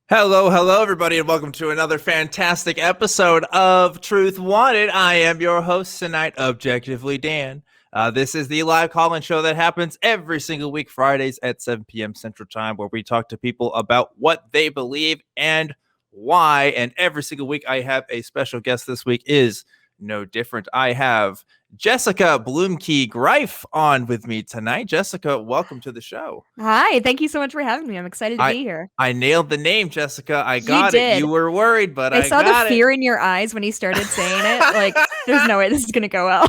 Hello, everybody, and welcome to another fantastic episode of Truth Wanted. I am your host tonight, Objectively Dan. This is the live call-in show that happens every single week, Fridays at 7 p.m. Central Time, where we talk to people about what they believe and why. And every single week, I have a special guest. This week is no different. I have Jessica Bluemke Greiff on with me tonight. Jessica, welcome to the show. Hi, thank you so much for having me. I'm excited to be here. I nailed the name, Jessica. I You got it. did. You were worried, but I I saw the got fear in your eyes when you started saying it. Like, there's no way this is gonna go well.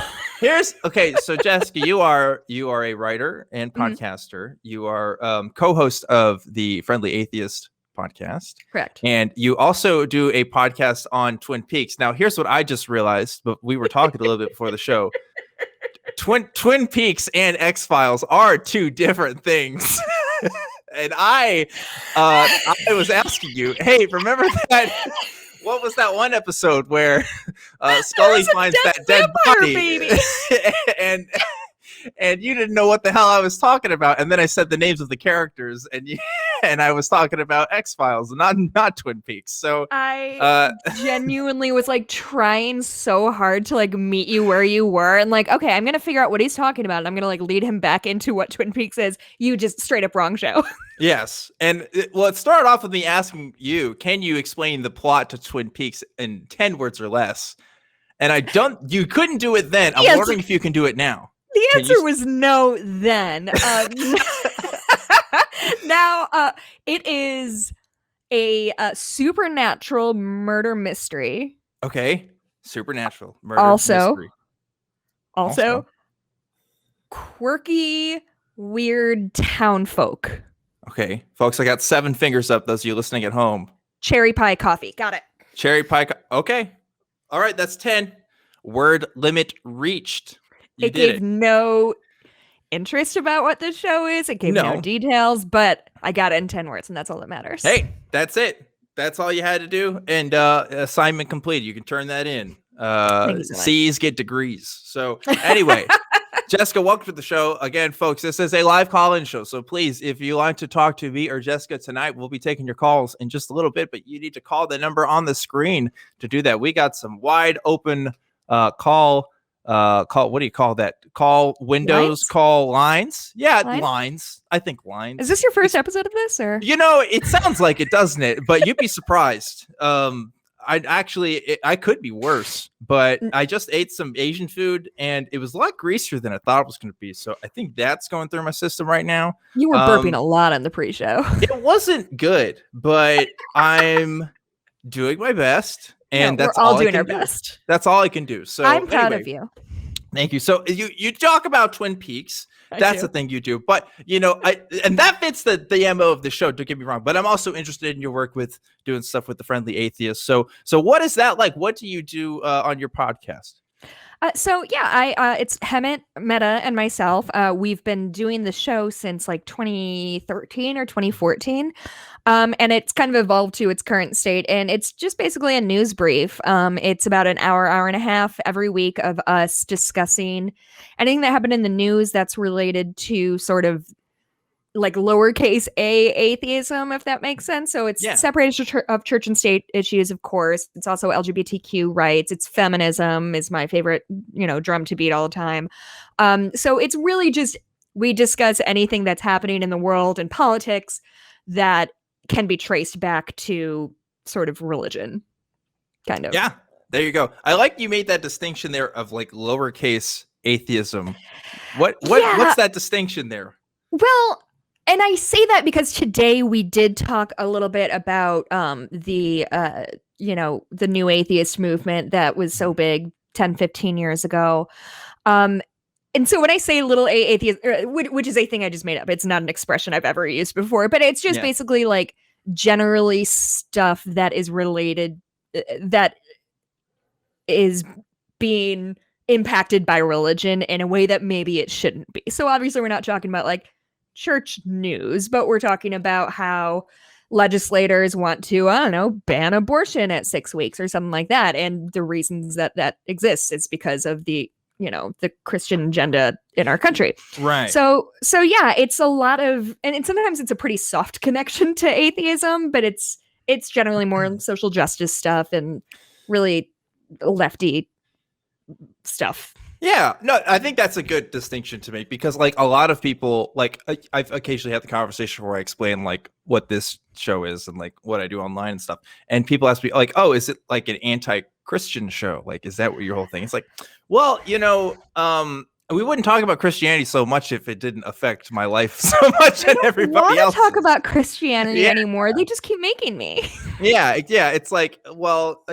So Jessica, you are a writer and podcaster. You are co-host of the Friendly Atheist podcast. Correct. And you also do a podcast on Twin Peaks. Now, here's what I just realized, but we were talking a little bit before the show. Twin Peaks and X-Files are two different things. And I was asking you, hey, remember that? What was that one episode where Scully finds that dead body, baby. and you didn't know what the hell I was talking about, and then I said the names of the characters, and I was talking about X-Files, not Twin Peaks. So I genuinely was like trying so hard to like meet you where you were, and like, okay, I'm gonna figure out what he's talking about, and I'm gonna like lead him back into what Twin Peaks is. You just straight up wrong show. Yes. And it started off with me asking you, can you explain the plot to Twin Peaks in 10 words or less? And you couldn't do it then. I'm wondering if you can do it now. The answer was no then. Now, it is a supernatural murder mystery. Okay. Supernatural murder mystery. Also, quirky, weird town folk. Okay, folks, I got 7 fingers up. Those of you listening at home. Cherry pie coffee. Got it. Cherry pie. Okay. All right, that's 10. Word limit reached. It gave no interest about what the show is. It gave no details, but I got it in 10 words, and that's all that matters. Hey, that's it. That's all you had to do. And assignment completed. You can turn that in. C's get degrees. So anyway. Jessica, welcome to the show. Again, folks, this is a live call-in show. So please, if you like to talk to me or Jessica tonight, we'll be taking your calls in just a little bit, but you need to call the number on the screen to do that. We got some wide open call, what do you call that? Call windows, lines? Call lines. Yeah, lines. I think lines. Is this your first episode of this? Or it sounds like it, doesn't it? But you'd be surprised. I could be worse, but I just ate some Asian food and it was a lot greasier than I thought it was going to be. So I think that's going through my system right now. You were burping a lot on the pre-show. It wasn't good, but I'm doing my best. And that's we're all doing our best. That's all I can do. So I'm proud of you. Thank you. So you talk about Twin Peaks. That's the thing you do. But, and that fits the MO of the show, don't get me wrong. But I'm also interested in your work with doing stuff with the Friendly Atheist. So what is that like? What do you do on your podcast? It's Hemet, Meta, and myself. We've been doing the show since like 2013 or 2014. And it's kind of evolved to its current state. And it's just basically a news brief. It's about an hour and a half every week of us discussing anything that happened in the news that's related to sort of like lowercase a atheism, if that makes sense. So it's separation of church and state issues, of course. It's also LGBTQ rights. It's feminism is my favorite, drum to beat all the time. So it's really just, we discuss anything that's happening in the world and politics that can be traced back to sort of religion, kind of. Yeah, there you go. I like you made that distinction there of like lowercase atheism. What's that distinction there? Well, and I say that because today we did talk a little bit about the new atheist movement that was so big 10, 15 years ago. And so when I say little atheist, which is a thing I just made up, it's not an expression I've ever used before, but it's just basically like generally stuff that is related, that is being impacted by religion in a way that maybe it shouldn't be. So obviously we're not talking about like church news, but we're talking about how legislators want to, ban abortion at 6 weeks or something like that. And the reasons that exists is because of the Christian agenda in our country. Right. So yeah, it's a lot of, and sometimes it's a pretty soft connection to atheism, but it's it's generally more social justice stuff and really lefty stuff. Yeah, no, I think that's a good distinction to make, because like a lot of people, like I've occasionally had the conversation where I explain like what this show is and like what I do online and stuff, and people ask me like, oh, is it like an anti-Christian show? Like, is that what your whole thing? It's like, well, we wouldn't talk about Christianity so much if it didn't affect my life so much and everybody else. Talk about Christianity anymore. They just keep making me. Yeah. It's like, well,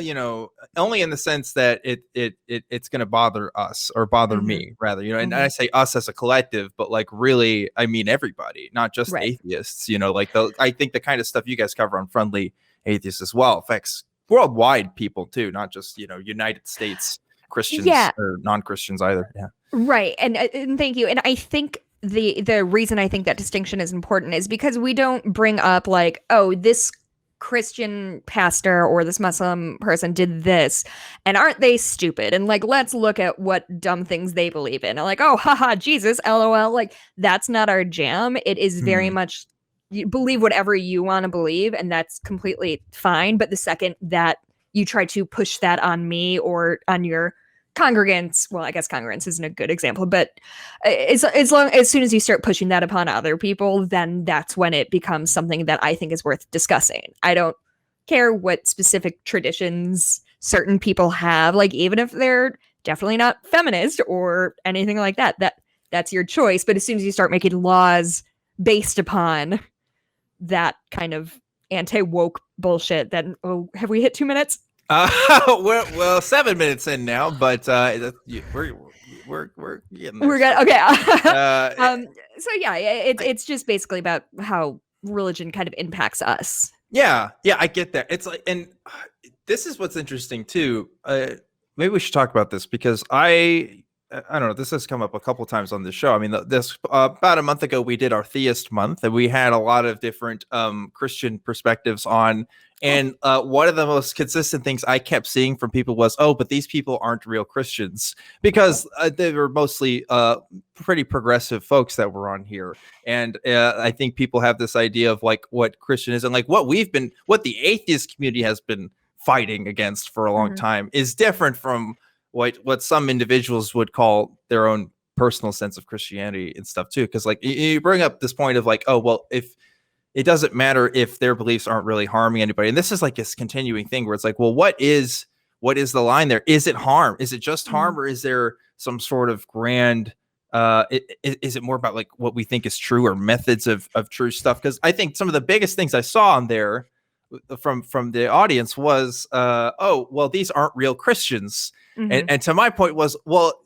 only in the sense that it's going to bother us, or bother me rather, and I say us as a collective, but like really, I mean everybody, not just atheists. I think the kind of stuff you guys cover on Friendly Atheists as well affects worldwide people too, not just United States Christians or non-Christians either. Yeah. Right. And thank you. And I think the reason I think that distinction is important is because we don't bring up like, oh, this Christian pastor or this Muslim person did this, and aren't they stupid? And like, let's look at what dumb things they believe in. And like, oh, haha, Jesus, LOL. Like, that's not our jam. It is very much, you believe whatever you want to believe, and that's completely fine. But the second that you try to push that on me or on your congregants, well, I guess congregants isn't a good example, but as soon as you start pushing that upon other people, then that's when it becomes something that I think is worth discussing. I don't care what specific traditions certain people have, like even if they're definitely not feminist or anything like that, that's your choice. But as soon as you start making laws based upon that kind of anti-woke bullshit, then have we hit 2 minutes? Well, 7 minutes in now, but we're getting there. We're good. Okay. So yeah, it's just basically about how religion kind of impacts us. Yeah, I get that. It's like, and this is what's interesting too. Maybe we should talk about this, because I don't know, this has come up a couple times on this show. I mean, this about a month ago, we did our Theist Month, and we had a lot of different Christian perspectives on. And one of the most consistent things I kept seeing from people was, oh, but these people aren't real Christians, because they were mostly pretty progressive folks that were on here. And I think people have this idea of like what Christian is, and like what the atheist community has been fighting against for a long time is different from what some individuals would call their own personal sense of Christianity and stuff too. Because like you bring up this point of like, oh, well, if it doesn't matter if their beliefs aren't really harming anybody. And this is like this continuing thing where it's like, well, what is the line there? Is it harm? Is it just harm, or is there some sort of grand, is it more about like what we think is true, or methods of true stuff? Because I think some of the biggest things I saw on there from the audience was, oh, well, these aren't real Christians. And to my point was, well,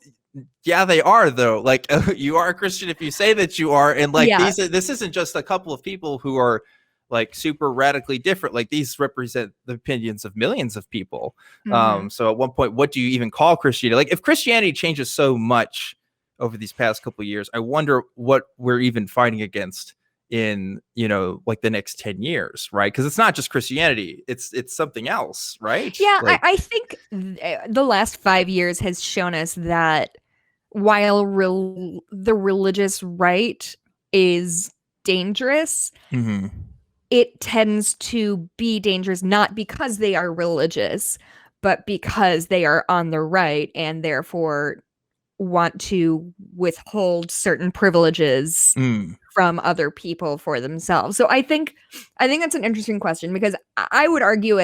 yeah, they are though. Like you are a Christian if you say that you are, and like this isn't just a couple of people who are like super radically different. Like these represent the opinions of millions of people. So at one point, what do you even call Christianity? Like if Christianity changes so much over these past couple of years, I wonder what we're even fighting against in like the next 10 years, right? Because it's not just Christianity, it's something else, right? Yeah, like, I think the last 5 years has shown us that while the religious right is dangerous, it tends to be dangerous not because they are religious, but because they are on the right and therefore want to withhold certain privileges from other people for themselves. So I think that's an interesting question, because I would argue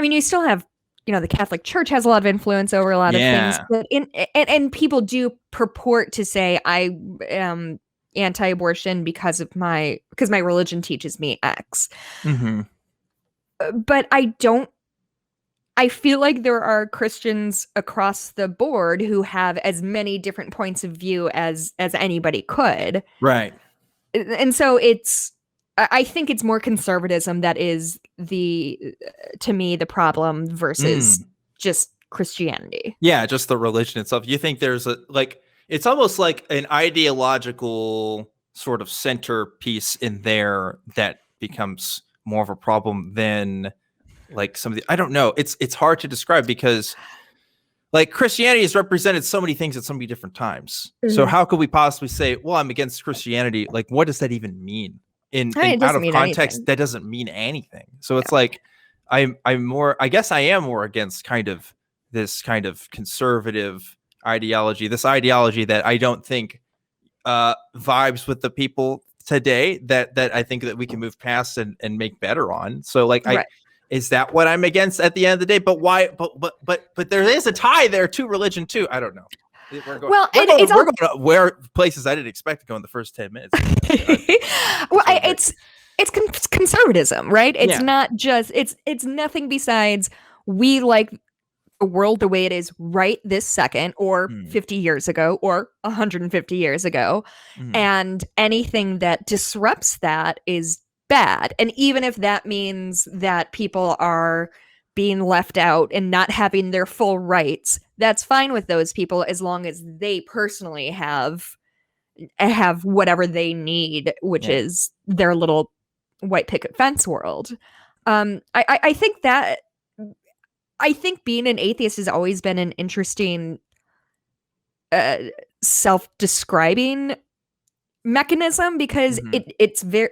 you still have, the Catholic Church has a lot of influence over a lot of things, but and people do purport to say I am anti-abortion because my religion teaches me X. But I feel like there are Christians across the board who have as many different points of view as anybody could. Right. And so I think it's more conservatism that is to me, the problem versus just Christianity. Yeah, just the religion itself. You think there's it's almost like an ideological sort of centerpiece in there that becomes more of a problem than like some of the, I don't know. It's hard to describe, because like Christianity has represented so many things at so many different times. So how could we possibly say, well, I'm against Christianity? Like, what does that even mean? It out doesn't of mean context, anything. that doesn't mean anything. So it's like I guess I am more against kind of this kind of conservative ideology, this ideology that I don't think vibes with the people today, that I think that we can move past and make better on. So like Right. is that what I'm against at the end of the day? But why? But there is a tie there to religion too. I don't know. We're going to where places I didn't expect to go in the first 10 minutes. Well, it's conservatism, right? It's not just it's nothing besides we like the world the way it is right this second, or 50 years ago, or 150 years ago, and anything that disrupts that is bad. And even if that means that people are being left out and not having their full rights, that's fine with those people as long as they personally have whatever they need, which is their little white picket fence world. I think being an atheist has always been an interesting self-describing mechanism, because it's very,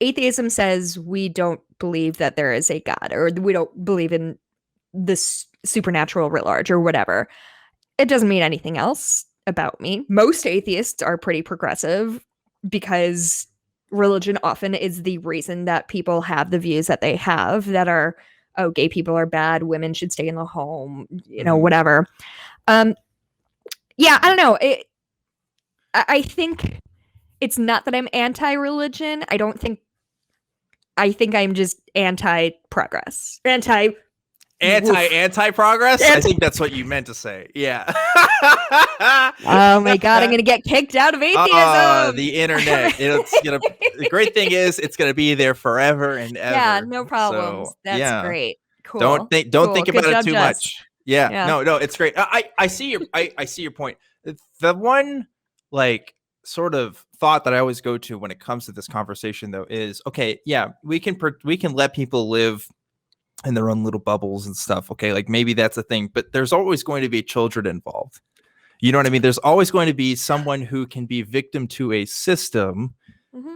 atheism says we don't believe that there is a God, or we don't believe in this supernatural writ large, or whatever. It doesn't mean anything else about me. Most atheists are pretty progressive, because religion often is the reason that people have the views that they have, that are, oh, gay people are bad, women should stay in the home, whatever. Yeah, I don't know. I think it's not that I'm anti-religion. I think I'm just anti-progress. Anti-progress? I think that's what you meant to say. Yeah. Oh my God, I'm going to get kicked out of atheism. The internet. The great thing is it's going to be there forever and ever. Yeah, no problems. So, that's great. Cool. Don't think about it too much. Yeah. No, it's great. I see your point. The one like sort of thought that I always go to when it comes to this conversation though is, okay, yeah, we can let people live in their own little bubbles and stuff. Okay, like maybe that's a thing, but there's always going to be children involved. You know what I mean? There's always going to be someone who can be victim to a system,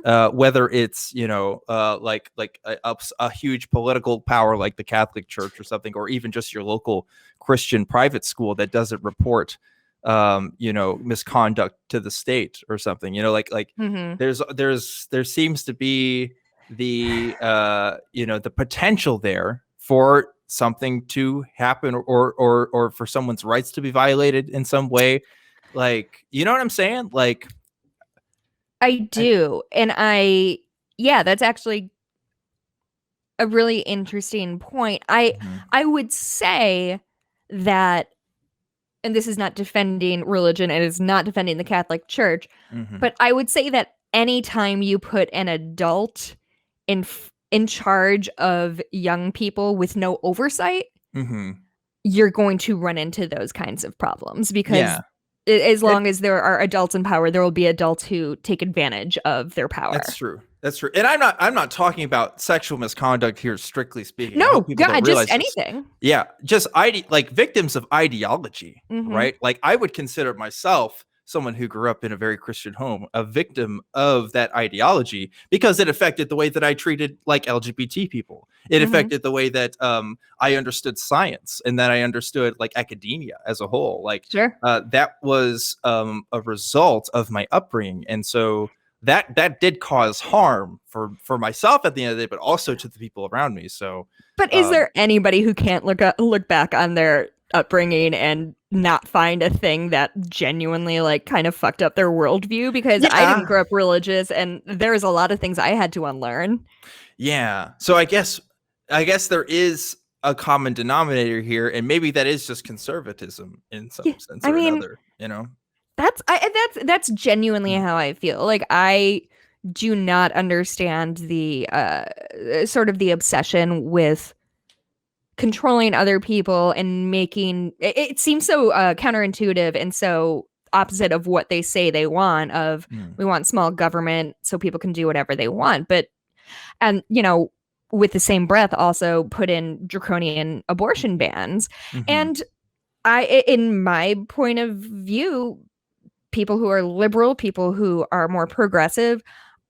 whether it's like a huge political power like the Catholic Church or something, or even just your local Christian private school that doesn't report misconduct to the state or something. There seems to be the the potential there for something to happen, or for someone's rights to be violated in some way. Like, you know what I'm saying? Like, I do. That's actually a really interesting point. I would say that, and this is not defending religion, it is not defending the Catholic Church, but I would say that anytime you put an adult in charge of young people with no oversight, you're going to run into those kinds of problems, because as long as there are adults in power, there will be adults who take advantage of their power. That's true. And I'm not talking about sexual misconduct here, strictly speaking. No, God, just anything. Yeah, just like victims of ideology, right? Like, I would consider myself someone who grew up in a very Christian home, a victim of that ideology, because it affected the way that I treated like LGBT people. It affected the way that I understood science, and that I understood like academia as a whole. Like, that was a result of my upbringing. And so that did cause harm for myself at the end of the day, but also to the people around me. So, but is there anybody who can't look back on their upbringing and not find a thing that genuinely like kind of fucked up their worldview? Because I didn't grow up religious, and there's a lot of things I had to unlearn. Yeah. So I guess there is a common denominator here, and maybe that is just conservatism in some sense or another, That's genuinely how I feel. Like, I do not understand the sort of the obsession with controlling other people and making it seems so counterintuitive and so opposite of what they say they want. We want small government so people can do whatever they want, and with the same breath also put in draconian abortion bans. And in my point of view, people who are liberal, people who are more progressive,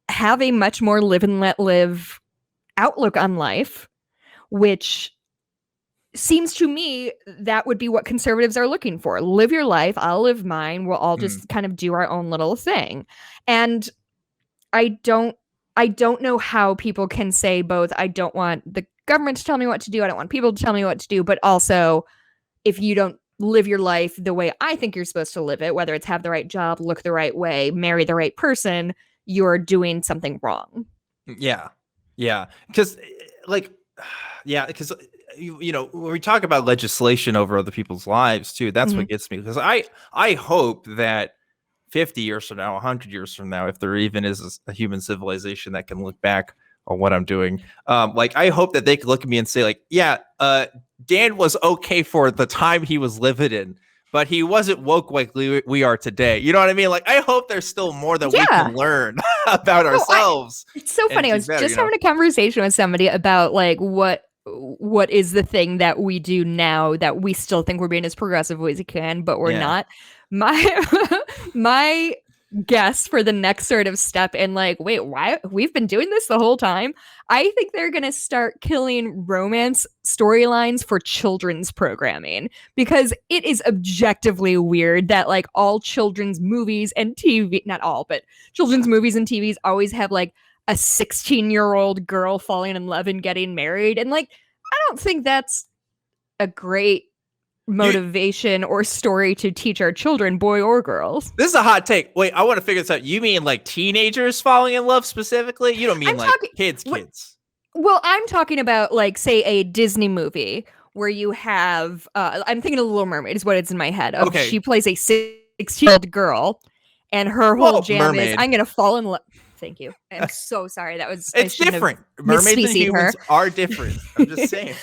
have a much more live and let live outlook on life, which seems to me that would be what conservatives are looking for. Live your life, I'll live mine. We'll all just kind of do our own little thing. And I don't know how people can say both. I don't want the government to tell me what to do. I don't want people to tell me what to do. But also, if you don't live your life the way I think you're supposed to live it, whether it's have the right job, look the right way, marry the right person, you're doing something wrong. Yeah. Because you know, when we talk about legislation over other people's lives too, that's what gets me. Because I hope that 50 years from now, 100 years from now, if there even is a human civilization that can look back on what I'm doing, like I hope that they can look at me and say, like, yeah, Dan was okay for the time he was living in, but he wasn't woke like we are today. You know what I mean? Like, I hope there's still more that we can learn about ourselves. It's so funny. I was just having a conversation with somebody about like what is the thing that we do now that we still think we're being as progressive as we can, but we're not. My guess for the next sort of step in like, wait, why we've been doing this the whole time? I think they're going to start killing romance storylines for children's programming, because it is objectively weird that like all children's movies and TV, not all, but children's movies and TVs always have like a 16-year-old girl falling in love and getting married. And like, I don't think that's a great motivation or story to teach our children, boy or girls. This is a hot take. Wait, I want to figure this out. You mean like teenagers falling in love specifically? You don't mean kids. Well, I'm talking about like, say, a Disney movie where you have, I'm thinking of Little Mermaid is what it's in my head. Okay. She plays a 16-year-old girl and her whole jam is, I'm going to fall in love. Thank you. I'm so sorry. That was, it's different. Mermaids and humans are different. I'm just saying.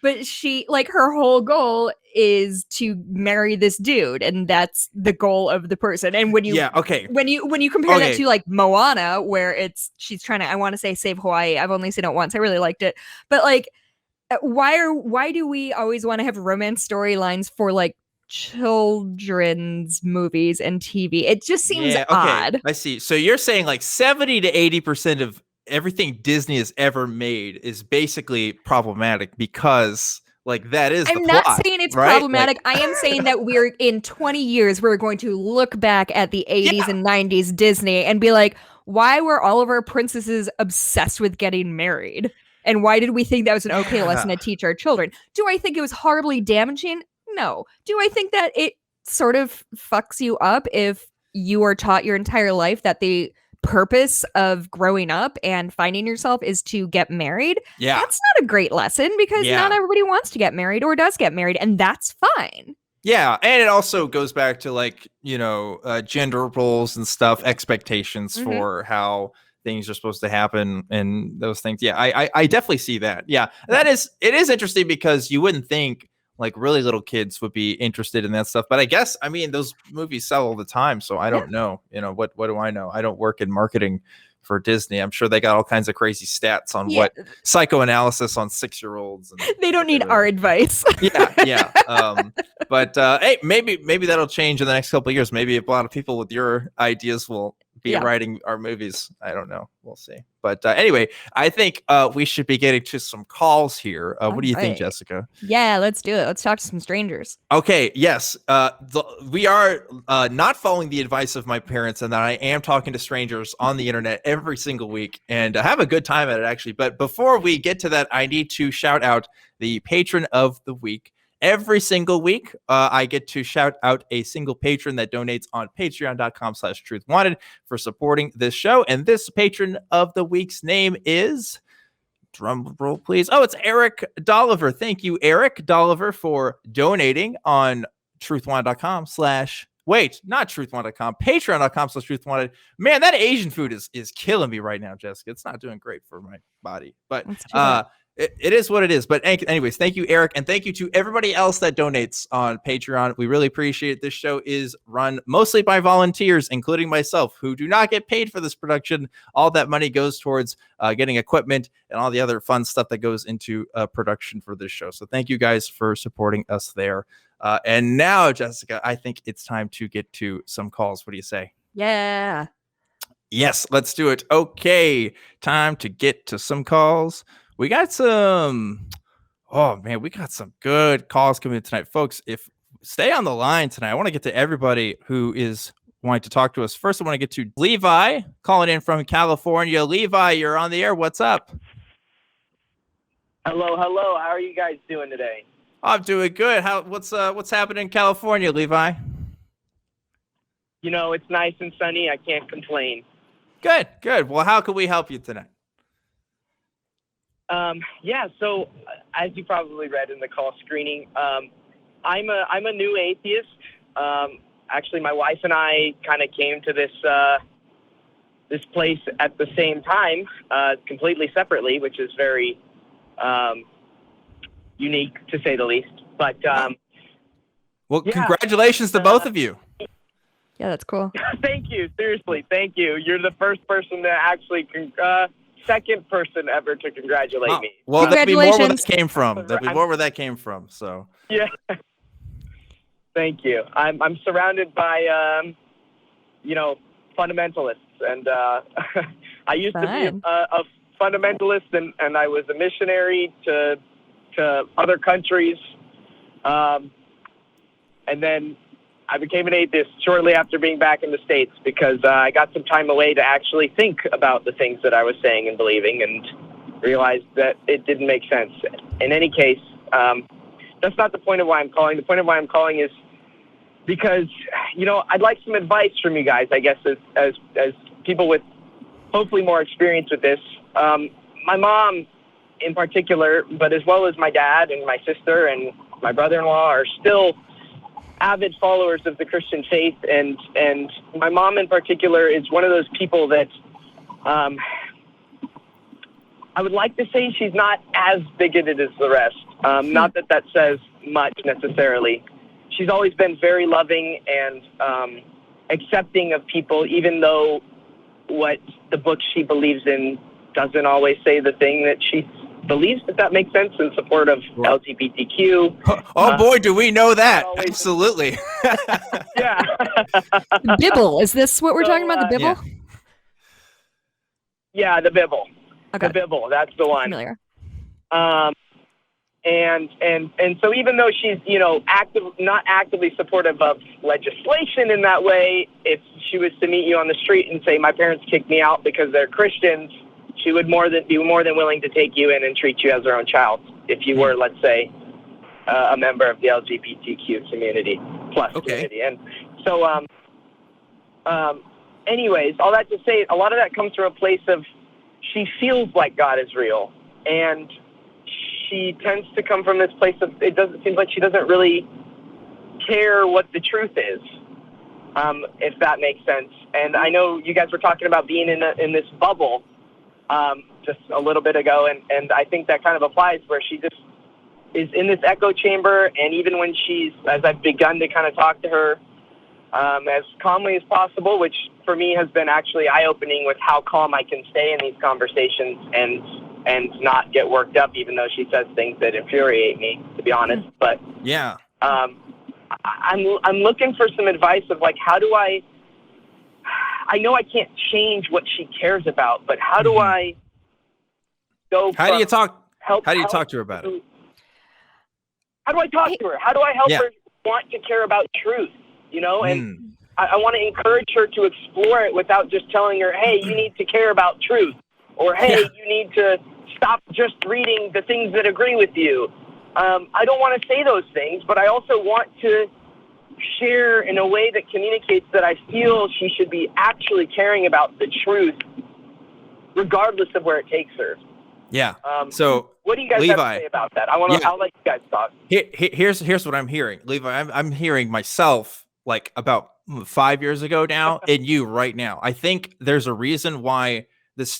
But she, like, her whole goal is to marry this dude, and that's the goal of the person. And when you when you compare that to like Moana, where she's trying to, I want to say, save Hawaii. I've only seen it once. I really liked it, but like, why do we always want to have romance storylines for like children's movies and TV? It just seems odd. I see. So you're saying like 70 to 80% of everything Disney has ever made is basically problematic because like that is I'm not saying it's problematic. Like, I am saying that we're in 20 years, we're going to look back at the 80s and 90s Disney and be like, why were all of our princesses obsessed with getting married? And why did we think that was an okay lesson to teach our children? Do I think it was horribly damaging? No. Do I think that it sort of fucks you up if you are taught your entire life that the purpose of growing up and finding yourself is to get married? Yeah. That's not a great lesson, because not everybody wants to get married or does get married, and that's fine. Yeah, and it also goes back to like, you know, gender roles and stuff, expectations for how things are supposed to happen and those things. Yeah, I definitely see that. Yeah, it is interesting because you wouldn't think like really little kids would be interested in that stuff. But I guess, I mean, those movies sell all the time. So I don't know, you know, what do I know? I don't work in marketing for Disney. I'm sure they got all kinds of crazy stats on what psychoanalysis on 6-year-olds. And they don't need our advice. But hey, maybe that'll change in the next couple of years. Maybe a lot of people with your ideas will be writing our movies. I don't know. We'll see. But anyway, I think we should be getting to some calls here. What do you think, Jessica? Yeah, let's do it. Let's talk to some strangers. Okay. Yes. We are not following the advice of my parents, and that I am talking to strangers on the internet every single week, and I have a good time at it, actually. But before we get to that, I need to shout out the patron of the week. Every single week, I get to shout out a single patron that donates on patreon.com/truthwanted for supporting this show. And this patron of the week's name is, drum roll please. Oh, it's Eric Dolliver. Thank you, Eric Dolliver, for donating on truthwanted.com/ wait, not truthwanted.com, patreon.com/truthwanted. Man, that Asian food is killing me right now, Jessica. It's not doing great for my body. But it is what it is. But anyways, thank you, Eric. And thank you to everybody else that donates on Patreon. We really appreciate it. This show is run mostly by volunteers, including myself, who do not get paid for this production. All that money goes towards getting equipment and all the other fun stuff that goes into production for this show. So thank you guys for supporting us there. And now, Jessica, I think it's time to get to some calls. What do you say? Yeah. Yes, let's do it. Okay, time to get to some calls. We got some. Oh man, we got some good calls coming in tonight, folks. If stay on the line tonight, I want to get to everybody who is wanting to talk to us. First, I want to get to Levi calling in from California. Levi, you're on the air. What's up? Hello. How are you guys doing today? I'm doing good. What's happening in California, Levi? You know, it's nice and sunny. I can't complain. Good. Well, how can we help you tonight? Yeah. So, as you probably read in the call screening, I'm a new atheist. Actually, my wife and I kind of came to this place at the same time, completely separately, which is very unique to say the least. But well, yeah. Congratulations to both of you. Yeah, that's cool. Thank you. Seriously, thank you. You're the first person to actually, second person ever to congratulate me. Well, that'd be more where that came from. That'd be more where that came from. So yeah. Thank you. I'm surrounded by fundamentalists, and I used to be a fundamentalist, and I was a missionary to other countries, and then I became an atheist shortly after being back in the States because I got some time away to actually think about the things that I was saying and believing, and realized that it didn't make sense. In any case, that's not the point of why I'm calling. The point of why I'm calling is because, I'd like some advice from you guys, I guess, as people with hopefully more experience with this. My mom in particular, but as well as my dad and my sister and my brother-in-law are still avid followers of the Christian faith. And my mom in particular is one of those people that I would like to say she's not as bigoted as the rest. Not that says much necessarily. She's always been very loving and accepting of people, even though what the book she believes in doesn't always say the thing that she believes, if that makes sense, in support of LGBTQ. Oh boy, do we know that. Absolutely. Yeah. Bibble. Is this what we're talking about, the Bibble? Yeah, the Bibble. Okay. The Bibble, that's the one. Familiar. And so even though she's, not actively supportive of legislation in that way, if she was to meet you on the street and say, my parents kicked me out because they're Christians, she would be more than willing to take you in and treat you as her own child if you were, let's say, a member of the LGBTQ community plus community. And so, anyways, all that to say, a lot of that comes from a place of she feels like God is real, and she tends to come from this place of it seems like she doesn't really care what the truth is, if that makes sense. And I know you guys were talking about being in this bubble just a little bit ago, and I think that kind of applies where she just is in this echo chamber. And even when as I've begun to kind of talk to her as calmly as possible, which for me has been actually eye-opening with how calm I can stay in these conversations and not get worked up, even though she says things that infuriate me, to be honest. But yeah, I'm looking for some advice of like, how do I know I can't change what she cares about, but how do I go? How do you talk to her about it? How do I talk to her? How do I help her want to care about truth? And I want to encourage her to explore it without just telling her, hey, you need to care about truth, or hey, you need to stop just reading the things that agree with you. I don't want to say those things, but I also want to share in a way that communicates that I feel she should be actually caring about the truth, regardless of where it takes her. Yeah. So what do you guys Levi, have to say about that? I'll let you guys talk. Here's what I'm hearing, Levi. I'm hearing myself like about 5 years ago now, and you right now. I think there's a reason why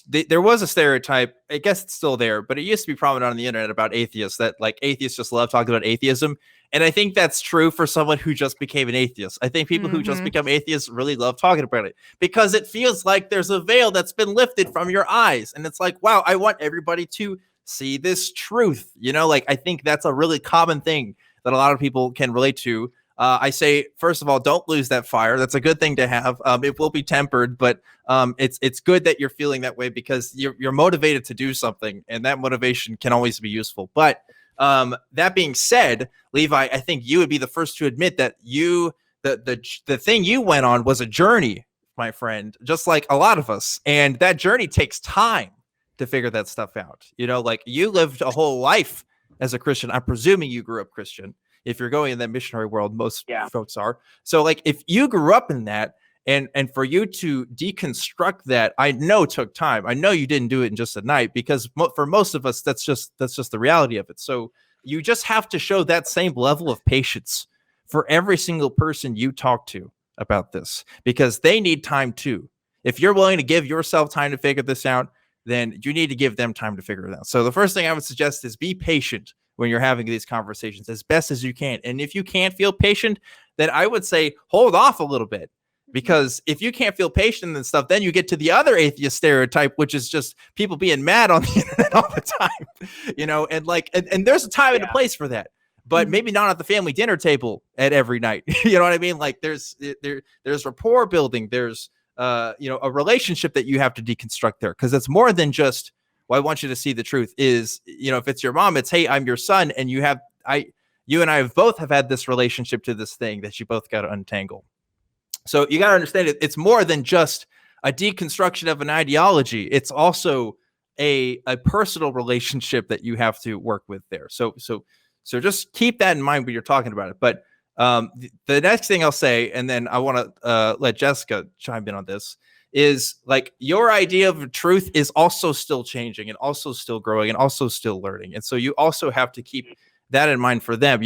there was a stereotype. I guess it's still there, but it used to be prominent on the internet about atheists, that like atheists just love talking about atheism. And I think that's true for someone who just became an atheist. I think people who just become atheists really love talking about it because it feels like there's a veil that's been lifted from your eyes. And it's like, wow, I want everybody to see this truth. Like, I think that's a really common thing that a lot of people can relate to. I say, first of all, don't lose that fire. That's a good thing to have. It will be tempered, but it's good that you're feeling that way because you're motivated to do something, and that motivation can always be useful. But that being said, Levi, I think you would be the first to admit that the thing you went on was a journey, my friend, just like a lot of us, and that journey takes time to figure that stuff out. Like you lived a whole life as a Christian. I'm presuming you grew up Christian. If you're going in that missionary world, most folks are. So like if you grew up in that and for you to deconstruct that, I know took time. I know you didn't do it in just a night because for most of us, that's just the reality of it. So you just have to show that same level of patience for every single person you talk to about this because they need time too. If you're willing to give yourself time to figure this out, then you need to give them time to figure it out. So the first thing I would suggest is be patient when you're having these conversations as best as you can. And if you can't feel patient, then I would say hold off a little bit. Because if you can't feel patient and stuff, then you get to the other atheist stereotype, which is just people being mad on the internet all the time, and there's a time and a place for that, but maybe not at the family dinner table at every night. You know what I mean? Like there's rapport building. There's a relationship that you have to deconstruct there because it's more than just, well, I want you to see the truth is, if it's your mom, it's, hey, I'm your son. And you and I both have had this relationship to this thing that you both got to untangle. So you got to understand it. It's more than just a deconstruction of an ideology. It's also a personal relationship that you have to work with there. So just keep that in mind when you're talking about it. But the next thing I'll say, and then I want to let Jessica chime in on this, is like your idea of truth is also still changing and also still growing and also still learning. And so you also have to keep that in mind for them.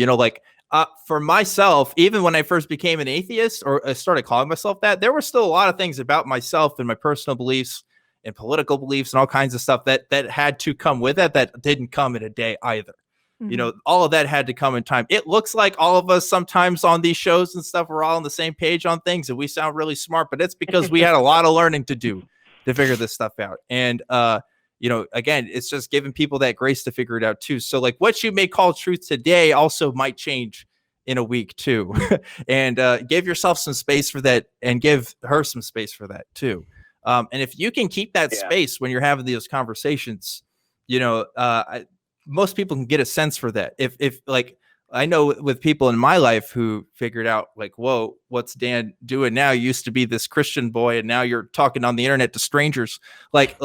For myself, even when I first became an atheist or started calling myself that, there were still a lot of things about myself and my personal beliefs and political beliefs and all kinds of stuff that had to come with it that didn't come in a day either. All of that had to come in time. It looks like all of us sometimes on these shows and stuff, we're all on the same page on things and we sound really smart, but it's because we had a lot of learning to do to figure this stuff out. And, again, it's just giving people that grace to figure it out too. So like what you may call truth today also might change in a week too. And give yourself some space for that and give her some space for that too. And if you can keep that space when you're having those conversations, most people can get a sense for that. If like, I know with people in my life who figured out like, whoa, what's Dan doing now? You used to be this Christian boy and now you're talking on the internet to strangers. Like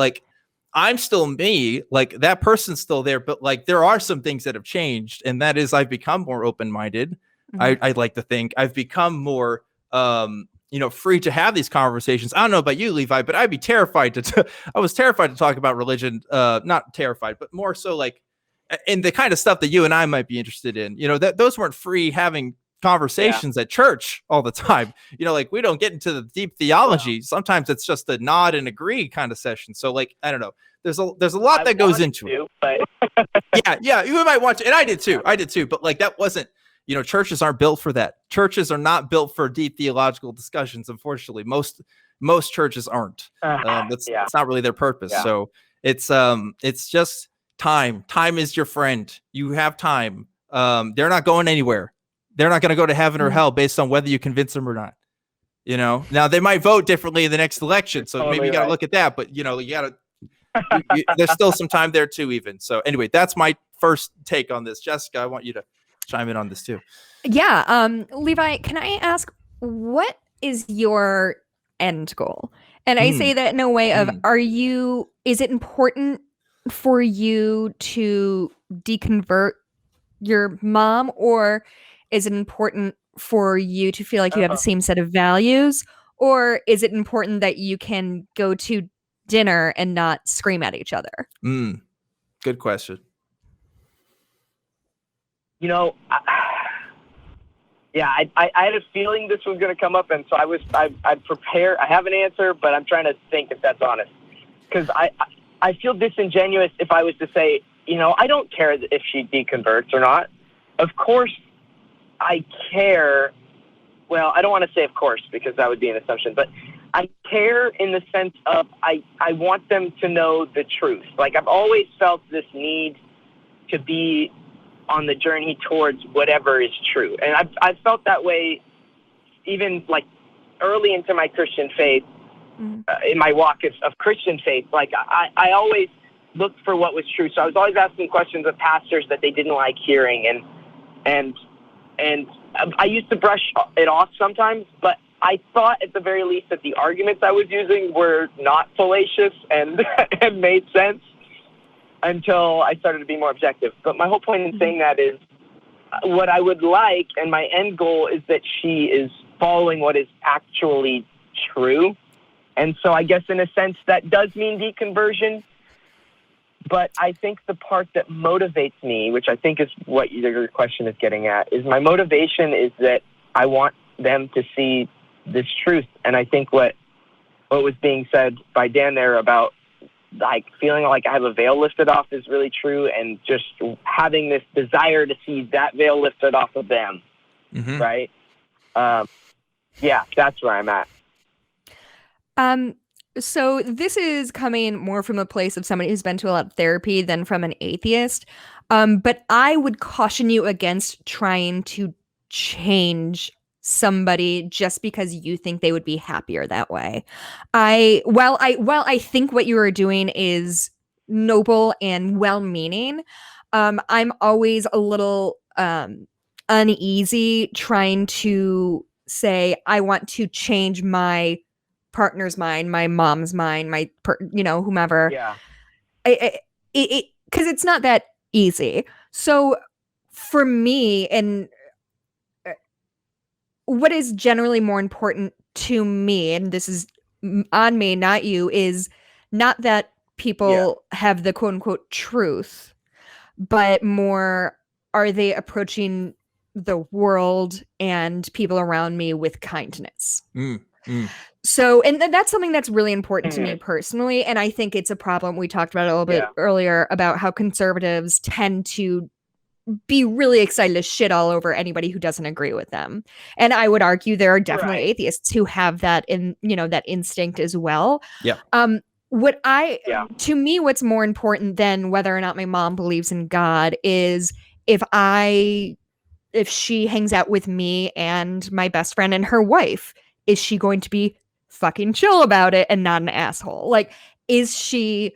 I'm still me, like that person's still there, but like there are some things that have changed, and that is I've become more open-minded. I'd like to think I've become more, free to have these conversations. I don't know about you, Levi, but I'd be terrified I was terrified to talk about religion. Not terrified, but more so like in the kind of stuff that you and I might be interested in. That those weren't free having conversations at church all the time. Like we don't get into the deep theology. Sometimes it's just a nod and agree kind of session. So like, I don't know. There's a lot that goes into it. But yeah, you might want to, and I did too. But like that wasn't, churches aren't built for that. Churches are not built for deep theological discussions. Unfortunately, most churches aren't. That's not really their purpose. Yeah. So it's just time. Time is your friend. You have time. They're not going anywhere. They're not going to go to heaven or hell based on whether you convince them or not. Now they might vote differently in the next election. So maybe you got to look at that, but you got to, there's still some time there too, even. So anyway, that's my first take on this. Jessica, I want you to chime in on this too. Yeah. Levi, can I ask, what is your end goal? And I say that in a way of, is it important for you to deconvert your mom, or is it important for you to feel like you have the same set of values, or is it important that you can go to dinner and not scream at each other? Good question. I had a feeling this was going to come up, and so I prepared. I have an answer, but I'm trying to think if that's honest, because I feel disingenuous if I was to say, I don't care if she deconverts or not. Of course, I care. Well, I don't want to say of course, because that would be an assumption, but I care in the sense of I want them to know the truth. Like I've always felt this need to be on the journey towards whatever is true. And I've felt that way even like early into my Christian faith, in my walk of Christian faith. Like I always looked for what was true. So I was always asking questions of pastors that they didn't like hearing. And I used to brush it off sometimes, but I thought at the very least that the arguments I was using were not fallacious and made sense until I started to be more objective. But my whole point in saying that is what I would like, and my end goal is that she is following what is actually true. And so I guess in a sense that does mean deconversion. But I think the part that motivates me, which I think is what your question is getting at, is my motivation is that I want them to see this truth. And I think what was being said by Dan there about like feeling like I have a veil lifted off is really true, and just having this desire to see that veil lifted off of them, right? Yeah, that's where I'm at. So this is coming more from a place of somebody who's been to a lot of therapy than from an atheist. But I would caution you against trying to change somebody just because you think they would be happier that way. While I think what you are doing is noble and well-meaning, I'm always a little uneasy trying to say I want to change my partner's mind, my mom's mind, whomever. Yeah. Because it's not that easy. So for me, and what is generally more important to me, and this is on me, not you, is not that people have the quote unquote truth, but more, are they approaching the world and people around me with kindness? So, and that's something that's really important to me personally. And I think it's a problem. We talked about it a little bit earlier about how conservatives tend to be really excited to shit all over anybody who doesn't agree with them. And I would argue there are definitely atheists who have that that instinct as well. Yeah. To me, what's more important than whether or not my mom believes in God is if she hangs out with me and my best friend and her wife, is she going to be fucking chill about it and not an asshole? Like, is she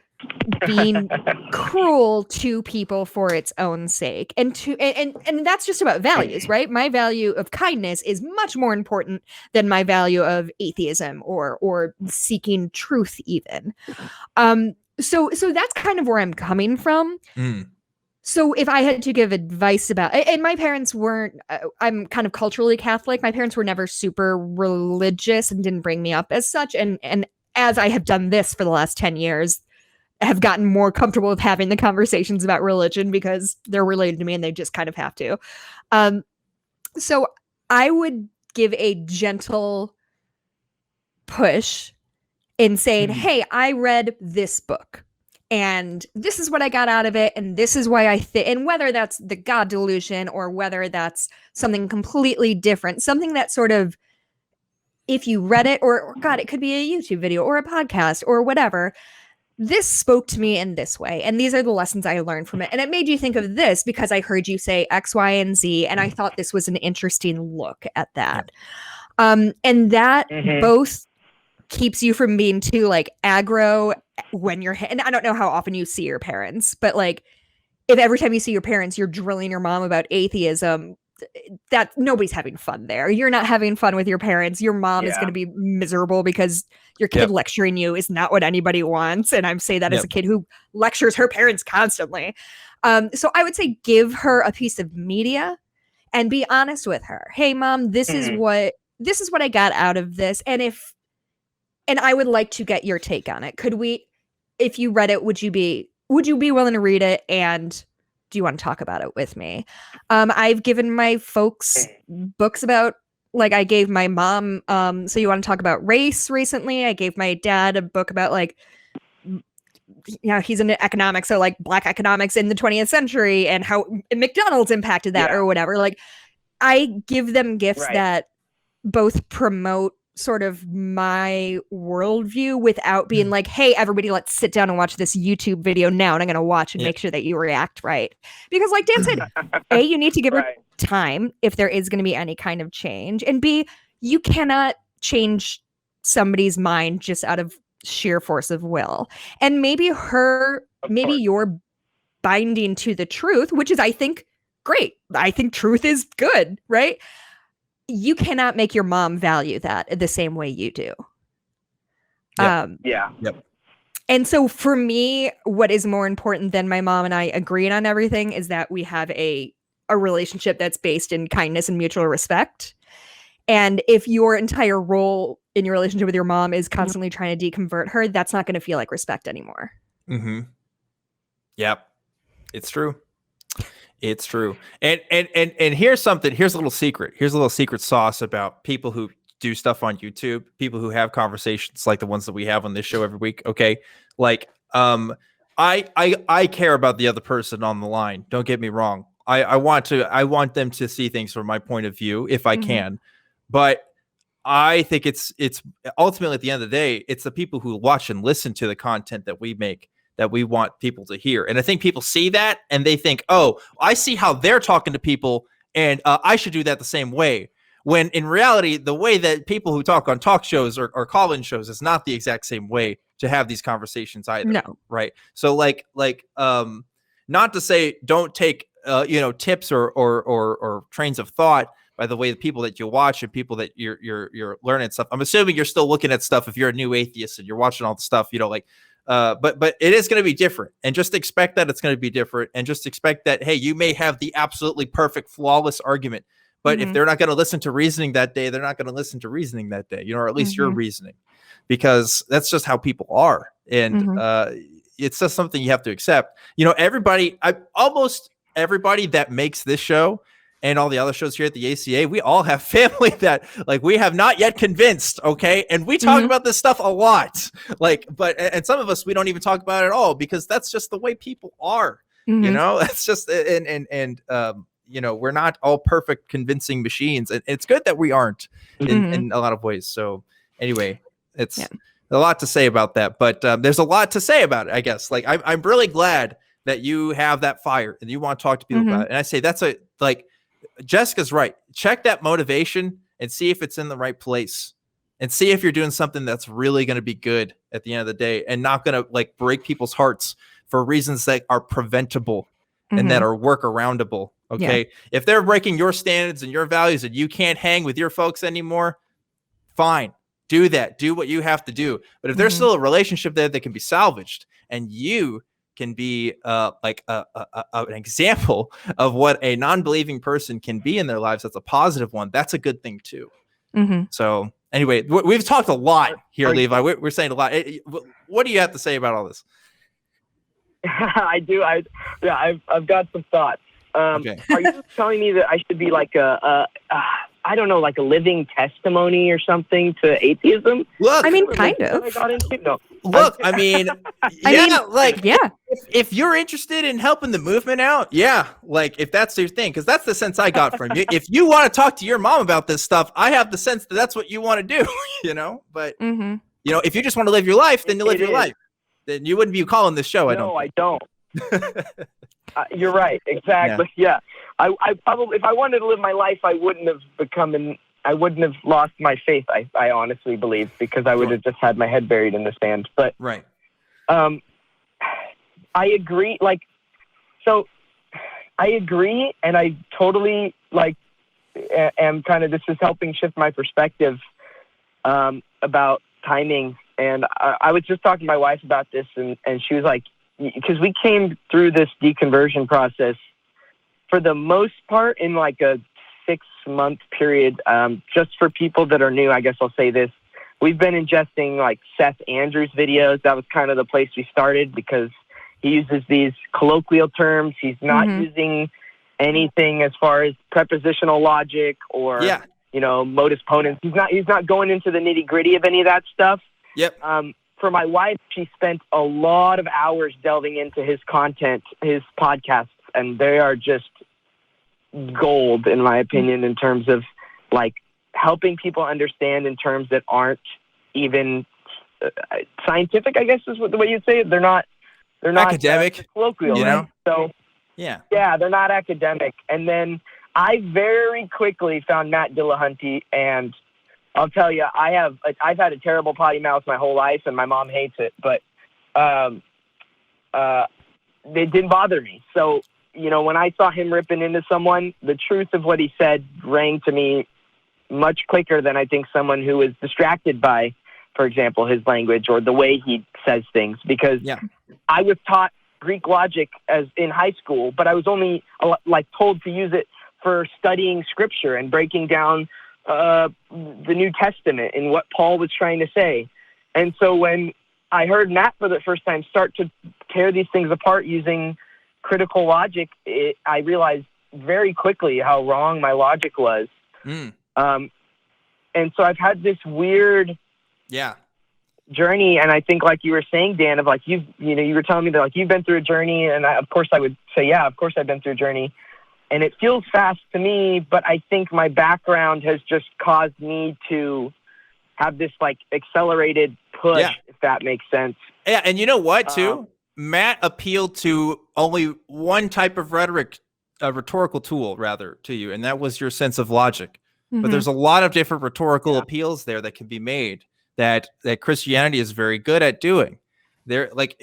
being cruel to people for its own sake? And that's just about values, right? My value of kindness is much more important than my value of atheism or seeking truth even. So that's kind of where I'm coming from. So if I had to give advice about, and my parents weren't, I'm kind of culturally Catholic. My parents were never super religious and didn't bring me up as such. And as I have done this for the last 10 years, I have gotten more comfortable with having the conversations about religion because they're related to me and they just kind of have to. So I would give a gentle push in saying, hey, I read this book. And this is what I got out of it. And this is why I think, and whether that's the God delusion or whether that's something completely different, something that sort of, if you read it or God, it could be a YouTube video or a podcast or whatever, this spoke to me in this way. And these are the lessons I learned from it. And it made you think of this because I heard you say X, Y, and Z. And I thought this was an interesting look at that. And that both keeps you from being too like aggro when you're, and I don't know how often you see your parents, but like if every time you see your parents, you're drilling your mom about atheism, that nobody's having fun there. You're not having fun with your parents. Your mom is going to be miserable because your kid lecturing you is not what anybody wants. And I'm saying that as a kid who lectures her parents constantly. So I would say give her a piece of media and be honest with her. Hey, Mom, this is what I got out of this. And I would like to get your take on it. Could we, if you read it, would you be willing to read it? And do you want to talk about it with me? I've given my folks books about, like I gave my mom, So You Want to Talk About Race recently. I gave my dad a book about like, he's into economics. So like Black economics in the 20th century and how McDonald's impacted that or whatever. Like I give them gifts that both promote sort of my worldview without being like, hey, everybody, let's sit down and watch this YouTube video now, and I'm going to watch and make sure that you react right. Because like Dan said, A, you need to give her time if there is going to be any kind of change, and B, you cannot change somebody's mind just out of sheer force of will. And maybe you're binding to the truth, which is, I think, great. I think truth is good, right? You cannot make your mom value that the same way you do. Yep. And so for me, what is more important than my mom and I agreeing on everything is that we have a relationship that's based in kindness and mutual respect. And if your entire role in your relationship with your mom is constantly trying to deconvert her, that's not going to feel like respect anymore. Mm-hmm. Yep. It's true. It's true. And here's something. Here's a little secret. Here's a little secret sauce about people who do stuff on YouTube, people who have conversations like the ones that we have on this show every week. Okay. Like, I care about the other person on the line. Don't get me wrong. I want them to see things from my point of view if I can, but I think it's ultimately at the end of the day, it's the people who watch and listen to the content that we make that we want people to hear. And I think people see that and they think, oh, I see how they're talking to people and I should do that the same way. When in reality, the way that people who talk on talk shows or call-in shows is not the exact same way to have these conversations either. No. Right. So like not to say don't take, tips or trains of thought by the way the people that you watch and people that you're learning stuff. I'm assuming you're still looking at stuff if you're a new atheist and you're watching all the stuff, but it is going to be different, and just expect that it's going to be different, and just expect that, hey, you may have the absolutely perfect, flawless argument, but if they're not going to listen to reasoning that day, they're not going to listen to reasoning that day, or at least your reasoning, because that's just how people are. And it's just something you have to accept. Almost everybody that makes this show and all the other shows here at the ACA, we all have family that we have not yet convinced. Okay. And we talk about this stuff a lot, and some of us, we don't even talk about it at all because that's just the way people are, that's just, we're not all perfect convincing machines, and it's good that we aren't in a lot of ways. So anyway, it's a lot to say about that, but there's a lot to say about it, I guess. I'm really glad that you have that fire and you want to talk to people about it. And I say that's Jessica's right. Check that motivation and see if it's in the right place, and see if you're doing something that's really going to be good at the end of the day and not going to break people's hearts for reasons that are preventable and that are workaroundable. Okay. If they're breaking your standards and your values and you can't hang with your folks anymore, fine, do that. Do what you have to do. But if there's still a relationship there that can be salvaged and you can be an example of what a non-believing person can be in their lives, that's a positive one. That's a good thing too. So anyway, we've talked a lot here, Levi. We're saying a lot. What do you have to say about all this? I do. I've got some thoughts. Okay. Are you telling me that I should be like a living testimony or something to atheism? Look, I mean, kind of. I got into? No. Look, I mean, if you're interested in helping the movement out, if that's your thing, because that's the sense I got from you. If you want to talk to your mom about this stuff, I have the sense that that's what you want to do, But, if you just want to live your life, then you live your life. Then you wouldn't be calling this show, I don't. You're right. Exactly. Yeah. I probably, if I wanted to live my life, I wouldn't have lost my faith. I honestly believe, because I would have just had my head buried in the sand. But right. I agree. So I agree. And I totally am kind of, this is helping shift my perspective, about timing. And I was just talking to my wife about this, and she was like, because we came through this deconversion process for the most part in a 6-month period. Just for people that are new, I guess I'll say this. We've been ingesting Seth Andrews videos. That was kind of the place we started, because he uses these colloquial terms. He's not using anything as far as prepositional logic or, modus ponens. He's not going into the nitty gritty of any of that stuff. Yep. For my wife, she spent a lot of hours delving into his content, his podcasts, and they are just gold, in my opinion, in terms of helping people understand in terms that aren't even scientific, I guess is the way you'd say it. They're not academic, colloquial, you know? right? So yeah, they're not academic. And then I very quickly found Matt Dillahunty, and I'll tell you, I've had a terrible potty mouth my whole life, and my mom hates it, but it didn't bother me. So, you know, when I saw him ripping into someone, the truth of what he said rang to me much quicker than I think someone who is distracted by, for example, his language or the way he says things. Because I was taught Greek logic as in high school, but I was only told to use it for studying scripture and breaking down the New Testament and what Paul was trying to say. And so when I heard Matt for the first time start to tear these things apart using critical logic, I realized very quickly how wrong my logic was. And so I've had this weird journey, and I think, like you were saying, Dan, of like you were telling me that like you've been through a journey, and of course I would say, of course I've been through a journey, and it feels fast to me, but I think my background has just caused me to have this like accelerated push, if that makes sense. Yeah, and you know what, too? Matt appealed to only one type of rhetoric, a rhetorical tool, rather, to you, and that was your sense of logic. But there's a lot of different rhetorical appeals there that can be made that Christianity is very good at doing. They're like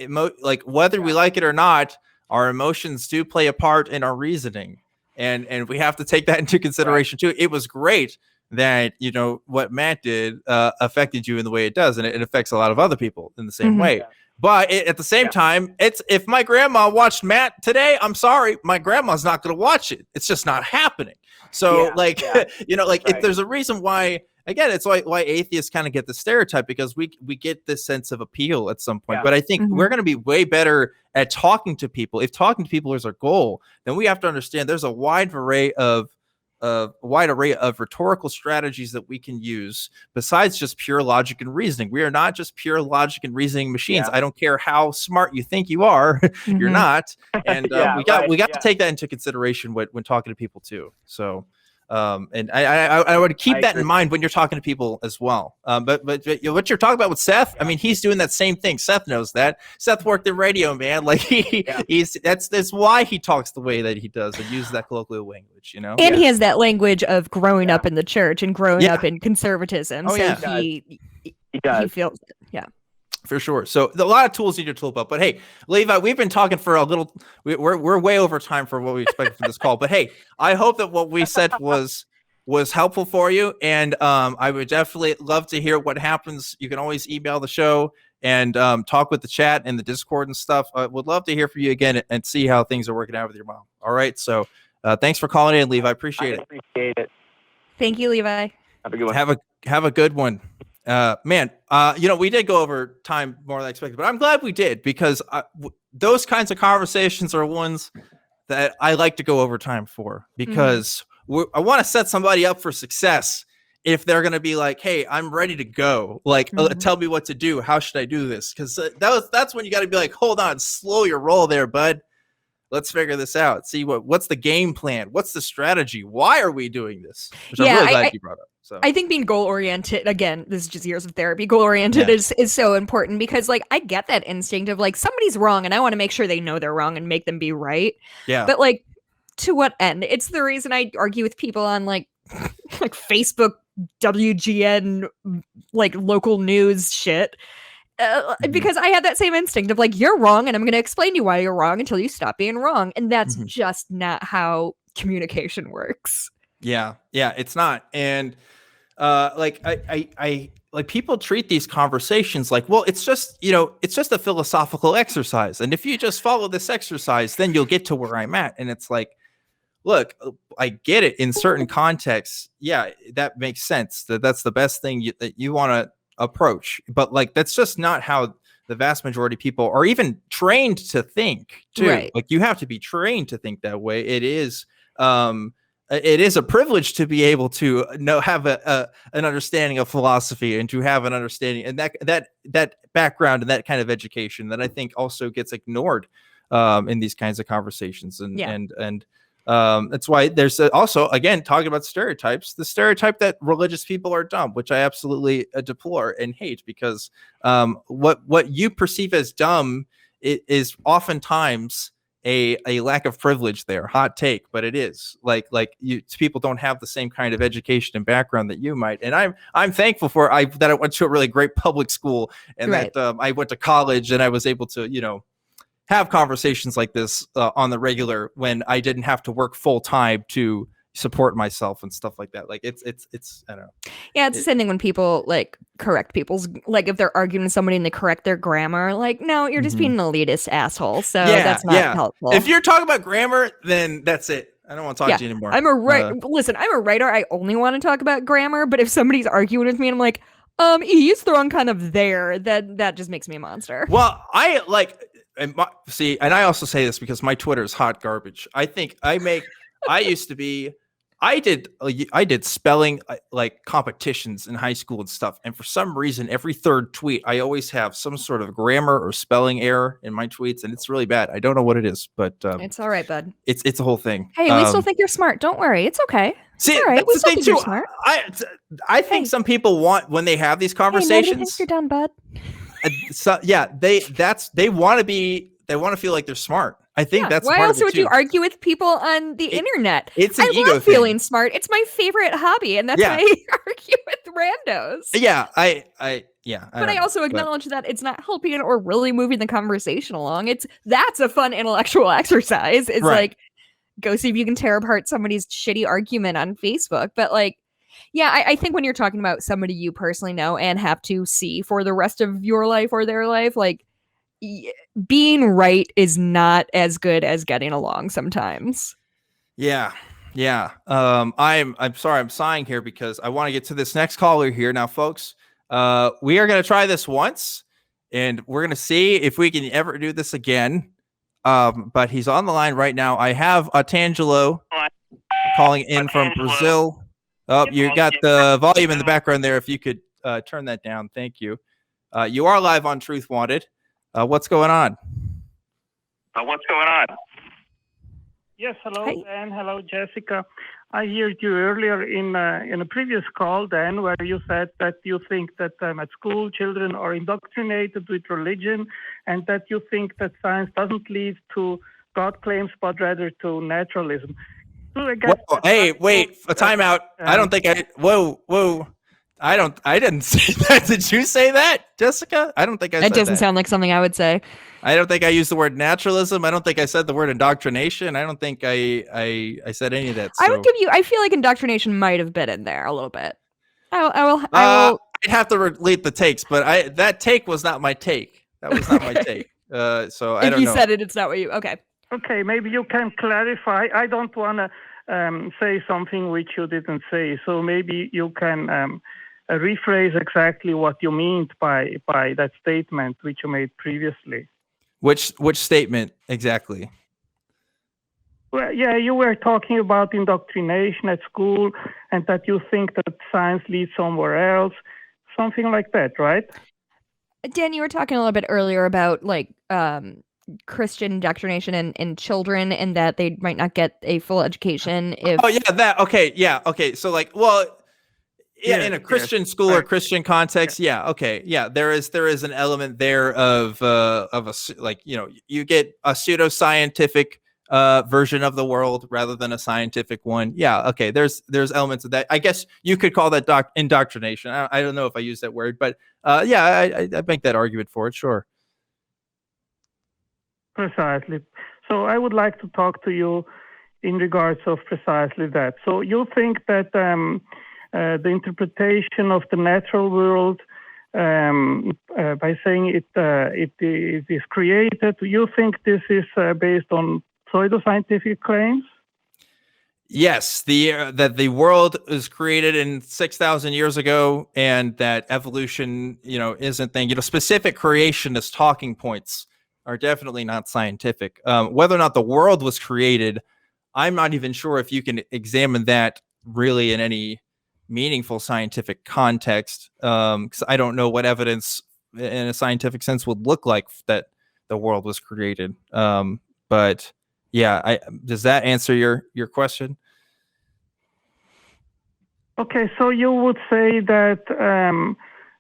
whether we like it or not, our emotions do play a part in our reasoning, and we have to take that into consideration too. It was great that, you know, what Matt did affected you in the way it does, and it affects a lot of other people in the same way. But at the same time, it's if my grandma watched Matt today, I'm sorry, my grandma's not going to watch it. It's just not happening. So you know, like if there's a reason why, again, it's why atheists kind of get the stereotype, because we get this sense of appeal at some point. But I think we're going to be way better at talking to people. If talking to people is our goal, then we have to understand there's a wide array of rhetorical strategies that we can use besides just pure logic and reasoning. We are not just pure logic and reasoning machines. I don't care how smart you think you are, you're not. And we got to take that into consideration when talking to people too. So and I would keep that in mind when you're talking to people as well. But you know, what you're talking about with Seth, I mean, he's doing that same thing. Seth knows that. Seth worked in radio, man. Like that's why he talks the way that he does and uses that colloquial language, you know. And he has that language of growing up in the church and growing up in conservatism. He feels it. Yeah. For sure. So a lot of tools in your tool belt. But hey, Levi, we've been talking for a little. We're way over time for what we expected from this call. But hey, I hope that what we said was helpful for you. And I would definitely love to hear what happens. You can always email the show and talk with the chat and the Discord and stuff. I would love to hear from you again and see how things are working out with your mom. All right. So thanks for calling in, Levi. I appreciate it. Thank you, Levi. Have a good one. Have a good one. Man, you know, we did go over time more than I expected, but I'm glad we did, because those kinds of conversations are ones that I like to go over time for, because I want to set somebody up for success. If they're going to be like, hey, I'm ready to go, like, tell me what to do. How should I do this? Because that's when you got to be like, hold on, slow your roll there, bud. Let's figure this out. See what's the game plan? What's the strategy? Why are we doing this? Which I'm really glad you brought up. So I think being goal-oriented, again, this is just years of therapy, goal-oriented is so important, because like I get that instinct of like somebody's wrong and I want to make sure they know they're wrong and make them be right. Yeah. But like, to what end? It's the reason I argue with people on like Facebook, WGN, like local news shit. Because I have that same instinct of like, you're wrong and I'm going to explain to you why you're wrong until you stop being wrong. And that's just not how communication works. Yeah, it's not. And like I like people treat these conversations like, well, it's just a philosophical exercise. And if you just follow this exercise, then you'll get to where I'm at. And it's like, look, I get it in certain contexts. Yeah, that makes sense. That's the best thing that you want to approach. But like, that's just not how the vast majority of people are even trained to think too. Right. Like you have to be trained to think that way. It is a privilege to be able to have an understanding of philosophy and to have an understanding, and that background and that kind of education that I think also gets ignored in these kinds of conversations. And That's why there's also, again, talking about stereotypes, the stereotype that religious people are dumb, which I absolutely deplore and hate, because what you perceive as dumb is oftentimes a lack of privilege there. Hot take, but it is like people don't have the same kind of education and background that you might. And I'm thankful for that I went to a really great public school, and that I went to college, and I was able to, have conversations like this on the regular when I didn't have to work full time to support myself and stuff like that. Like it's I don't know. Yeah, it's the same thing when people like correct people's, like if they're arguing with somebody and they correct their grammar, like, no, you're just being an elitist asshole. So that's not helpful. If you're talking about grammar, then that's it. I don't want to talk to you anymore. Listen, I'm a writer. I only want to talk about grammar, but if somebody's arguing with me and I'm like, he's throwing kind of there, that just makes me a monster. Well, I like, and I also say this because my Twitter is hot garbage. I think I did spelling like competitions in high school and stuff. And for some reason, every third tweet, I always have some sort of grammar or spelling error in my tweets. And it's really bad. I don't know what it is, but it's all right, bud. It's a whole thing. Hey, we still think you're smart. Don't worry. It's okay. See, all right. We still think you're smart. I think some people want, when they have these conversations. Nobody thinks you're done, bud. So yeah, they want to feel like they're smart. I think that's why part else of it would too. you argue with people on the internet? It's an I ego love thing. feeling smart. It's my favorite hobby, and that's why I argue with randos. Yeah, But I also acknowledge that it's not helping it or really moving the conversation along. That's a fun intellectual exercise. It's like, go see if you can tear apart somebody's shitty argument on Facebook. But like, yeah, I think when you're talking about somebody you personally know and have to see for the rest of your life or their life, like, being right is not as good as getting along sometimes. Yeah. I'm sorry, I'm sighing here because I want to get to this next caller here. Now, folks, we are going to try this once, and we're going to see if we can ever do this again. But he's on the line right now. I have Otangelo calling in from Brazil. Oh, you got the volume in the background there. If you could turn that down. Thank you. You are live on Truth Wanted. What's going on? Yes, hello, Dan. Hello, Jessica. I heard you earlier in a previous call, Dan, where you said that you think that at school children are indoctrinated with religion, and that you think that science doesn't lead to God claims, but rather to naturalism. So hey, wait, a timeout. I don't think whoa. I didn't say that. Did you say that, Jessica? I don't think I said that. It doesn't sound like something I would say. I don't think I used the word naturalism. I don't think I said the word indoctrination. I don't think I said any of that. So. I feel like indoctrination might have been in there a little bit. I will. I'd have to relate the takes, but that take was not my take. That was not my take. So I don't know. If you said it, it's not what you. Okay. Okay, maybe you can clarify. I don't want to say something which you didn't say. So maybe you can rephrase exactly what you mean by that statement which you made previously. Which statement exactly? Well, yeah, you were talking about indoctrination at school and that you think that science leads somewhere else, something like that, right? Dan, you were talking a little bit earlier about like Christian indoctrination in children, and that they might not get a full education if. Oh yeah, that okay, yeah, okay. So like, well. Yeah, in a Christian school or Christian context, there is an element there of a like, you get a pseudoscientific version of the world rather than a scientific one. Yeah, okay. There's elements of that. I guess you could call that indoctrination. I don't know if I use that word, but I make that argument for it. Sure. Precisely. So I would like to talk to you in regards of precisely that. So you think that the interpretation of the natural world by saying it is created, you think this is based on pseudoscientific claims? Yes, that the world was created in 6,000 years ago, and that evolution, isn't thing. Specific creationist talking points are definitely not scientific. Whether or not the world was created, I'm not even sure if you can examine that really in any meaningful scientific context, because I don't know what evidence in a scientific sense would look like that the world was created. But yeah, does that answer your question? Okay, so you would say that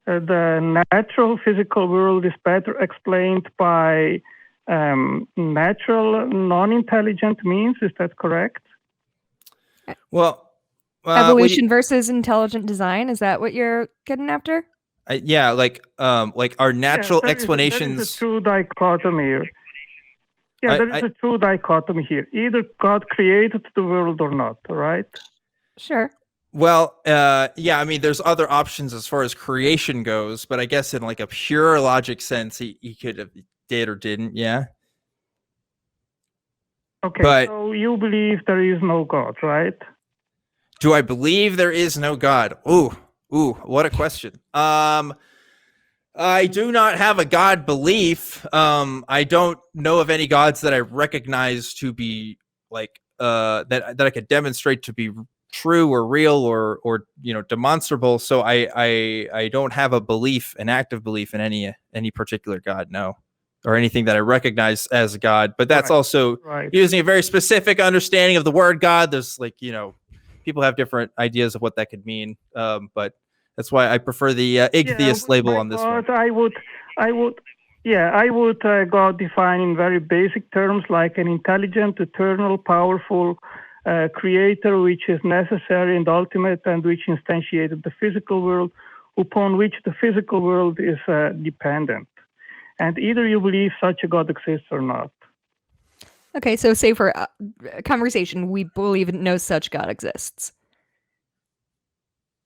the natural physical world is better explained by natural non-intelligent means. Is that correct? Well, evolution versus intelligent design. Is that what you're getting after? Yeah, like our natural explanations. There is a true dichotomy here. Yeah, there is a true dichotomy here. Either God created the world or not, right? Sure. Well, yeah, I mean, there's other options as far as creation goes, but I guess in like a pure logic sense, he could have did or didn't, yeah. Okay, but, so you believe there is no God, right? Do I believe there is no God? Ooh, what a question. I do not have a God belief. I don't know of any gods that I recognize to be like that I could demonstrate to be true or real or demonstrable. So I don't have a belief, an active belief in any particular God, no, or anything that I recognize as a God. But that's also using a very specific understanding of the word God. There's like, people have different ideas of what that could mean. But that's why I prefer the atheist label on this one. I would go define in very basic terms like an intelligent, eternal, powerful creator, which is necessary and ultimate, and which instantiated the physical world, upon which the physical world is dependent. And either you believe such a God exists or not. Okay, so say for conversation, we believe no such God exists.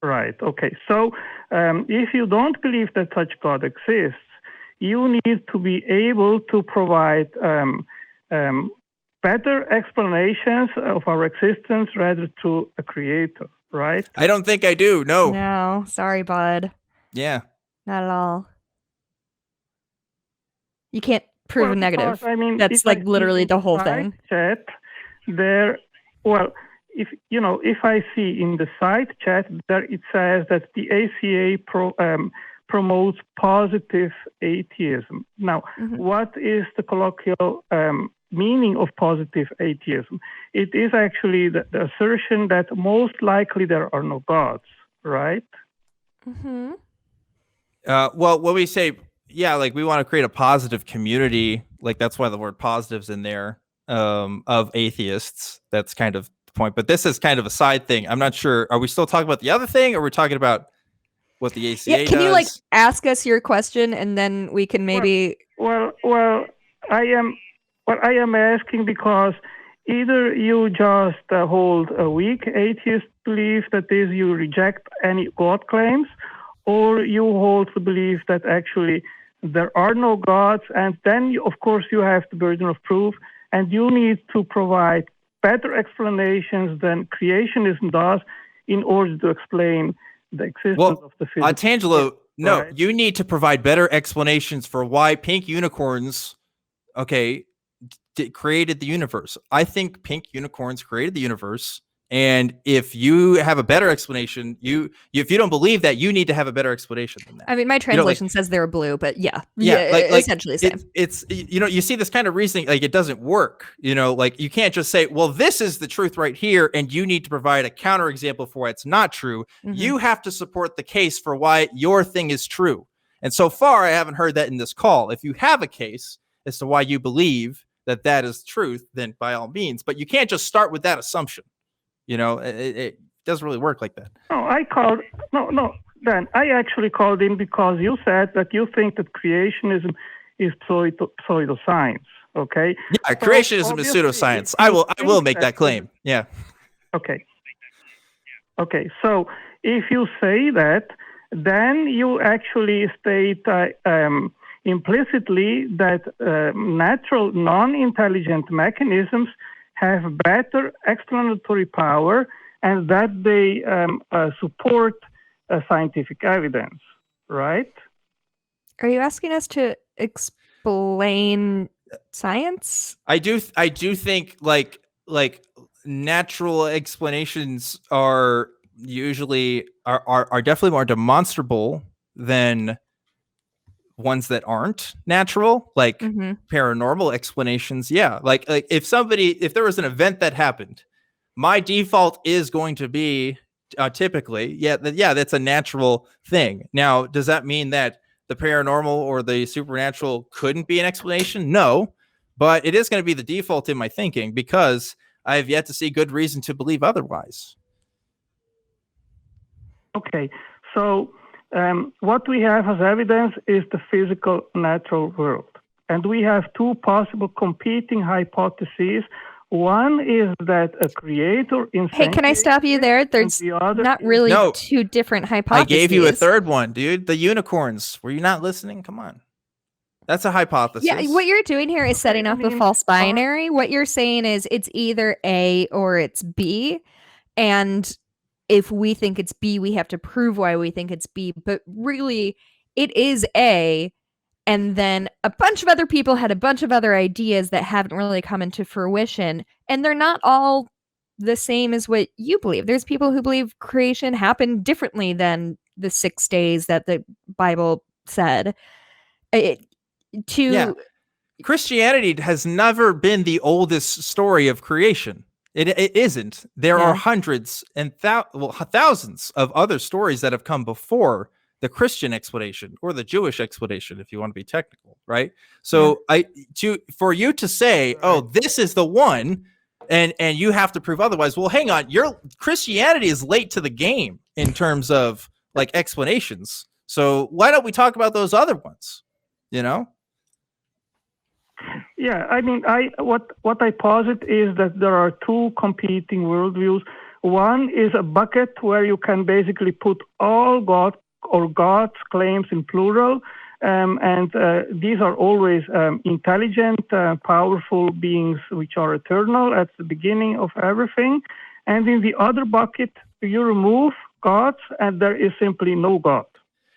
Right. Okay. So if you don't believe that such God exists, you need to be able to provide better explanations of our existence rather to a creator, right? I don't think I do. No. No. Sorry, bud. Yeah. Not at all. You can't prove a negative. I mean, that's like literally the whole thing. Chat there. Well, if I see in the side chat there, it says that the ACA promotes positive atheism. Now, what is the colloquial meaning of positive atheism? It is actually the assertion that most likely there are no gods, right? Mm-hmm. Well, what we say, yeah, like we want to create a positive community. Like that's why the word positive's in there, of atheists. That's kind of the point. But this is kind of a side thing. I'm not sure. Are we still talking about the other thing, or are we talking about what the ACA does? Can you like ask us your question and then we can maybe... Well, I am asking because either you just hold a weak atheist belief, that is, you reject any God claims, or you hold the belief that actually there are no gods, and then, of course, you have the burden of proof, and you need to provide better explanations than creationism does in order to explain the existence of the physical. Otangelo, no, right? You need to provide better explanations for why pink unicorns, created the universe. I think pink unicorns created the universe. And if you have a better explanation, if you don't believe that, you need to have a better explanation than that. I mean, my translation says they're blue, but essentially the same. It's you see this kind of reasoning, like it doesn't work. Like you can't just say, well, this is the truth right here, and you need to provide a counterexample for why it's not true. Mm-hmm. You have to support the case for why your thing is true. And so far, I haven't heard that in this call. If you have a case as to why you believe that is truth, then by all means. But you can't just start with that assumption. It doesn't really work like that. Dan, I actually called in because you said that you think that creationism is pseudoscience. Okay. Yeah, creationism is pseudoscience. I will make that claim. Yeah. Okay. So if you say that, then you actually state implicitly that natural non-intelligent mechanisms have better explanatory power, and that they support scientific evidence, right? Are you asking us to explain science? I do think like natural explanations are usually are definitely more demonstrable than ones that aren't natural, like paranormal explanations. Yeah. Like if there was an event that happened, my default is going to be typically, that's a natural thing. Now, does that mean that the paranormal or the supernatural couldn't be an explanation? No, but it is going to be the default in my thinking because I have yet to see good reason to believe otherwise. Okay, so what we have as evidence is the physical natural world. And we have two possible competing hypotheses. One is that a creator in Hey, can I stop you there? There's not really two different hypotheses. I gave you a third one, dude. The unicorns. Were you not listening? Come on. That's a hypothesis. Yeah, what you're doing here is setting up a false binary. What you're saying is it's either A or it's B. And if we think it's B, we have to prove why we think it's B. But really, it is A. And then a bunch of other people had a bunch of other ideas that haven't really come into fruition. And they're not all the same as what you believe. There's people who believe creation happened differently than the 6 days that the Bible said. Christianity has never been the oldest story of creation. It isn't. There are hundreds and thousands of other stories that have come before the Christian explanation or the Jewish explanation, if you want to be technical, right? So for you to say, oh, this is the one, and you have to prove otherwise, well, hang on, your Christianity is late to the game in terms of like explanations. So why don't we talk about those other ones? You know? Yeah, I mean, what I posit is that there are two competing worldviews. One is a bucket where you can basically put all God or God's claims in plural, and these are always intelligent, powerful beings which are eternal at the beginning of everything. And in the other bucket, you remove gods, and there is simply no God.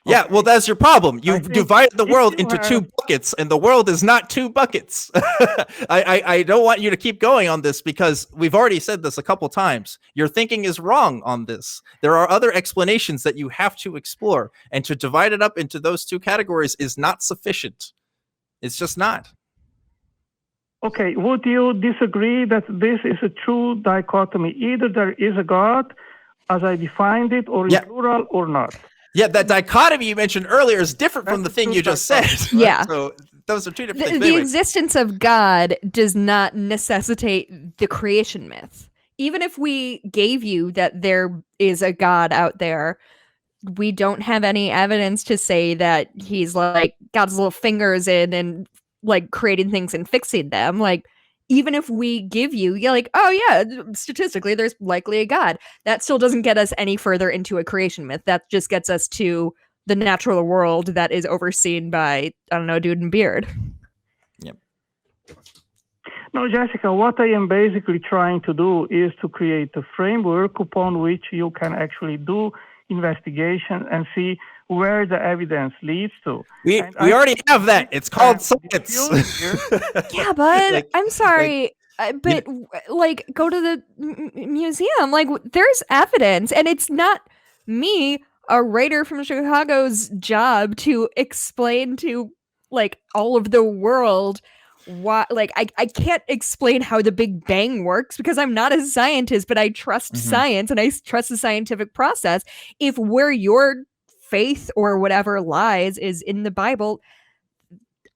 Yeah, well, that's your problem. You've divided the world into two buckets, and the world is not two buckets. I don't want you to keep going on this because we've already said this a couple times. Your thinking is wrong on this. There are other explanations that you have to explore, and to divide it up into those two categories is not sufficient. It's just not. Okay, would you disagree that this is a true dichotomy? Either there is a God, as I defined it, or in plural, or not? Yeah, that dichotomy you mentioned earlier is different from the thing you just said. Right? Yeah. So those are two different things. The existence of God does not necessitate the creation myth. Even if we gave you that there is a God out there, we don't have any evidence to say that he's like got his little fingers in and like creating things and fixing them. Like, even if we give you, you're like, oh yeah, statistically, there's likely a God. That still doesn't get us any further into a creation myth. That just gets us to the natural world that is overseen by, I don't know, dude in beard. Yep. No, Jessica, what I am basically trying to do is to create a framework upon which you can actually do investigation and see where the evidence leads to. We already have that. It's called science. Yeah, but I'm sorry, but like, go to the museum. Like, there's evidence, and it's not me, a writer from Chicago's job to explain to like all of the world why. Like, I can't explain how the Big Bang works because I'm not a scientist, but I trust science and I trust the scientific process. If where your faith or whatever lies is in the Bible,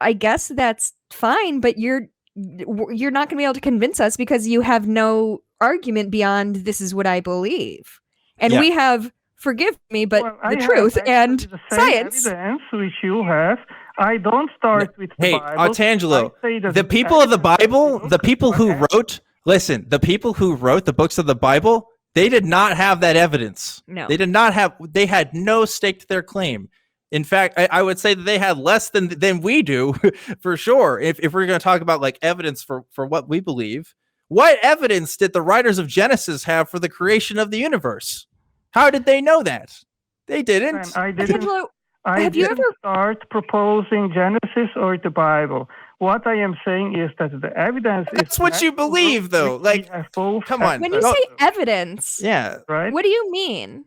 I guess that's fine, but you're not going to be able to convince us because you have no argument beyond this is what I believe. And we have, forgive me, but the truth and the science. Evidence which you have. I don't start with the Bible. Otangelo, the people of the Bible, the people who wrote, listen, the people who wrote the books of the Bible, they did not have that evidence. No. They did not have, they had no stake to their claim. In fact, I would say that they had less than we do, for sure. If we're going to talk about like evidence for what we believe, what evidence did the writers of Genesis have for the creation of the universe? How did they know that? They didn't. I didn't start proposing Genesis or the Bible. What I am saying is that the evidence That's what you believe, though. Like, come on. When you say evidence, right? What do you mean?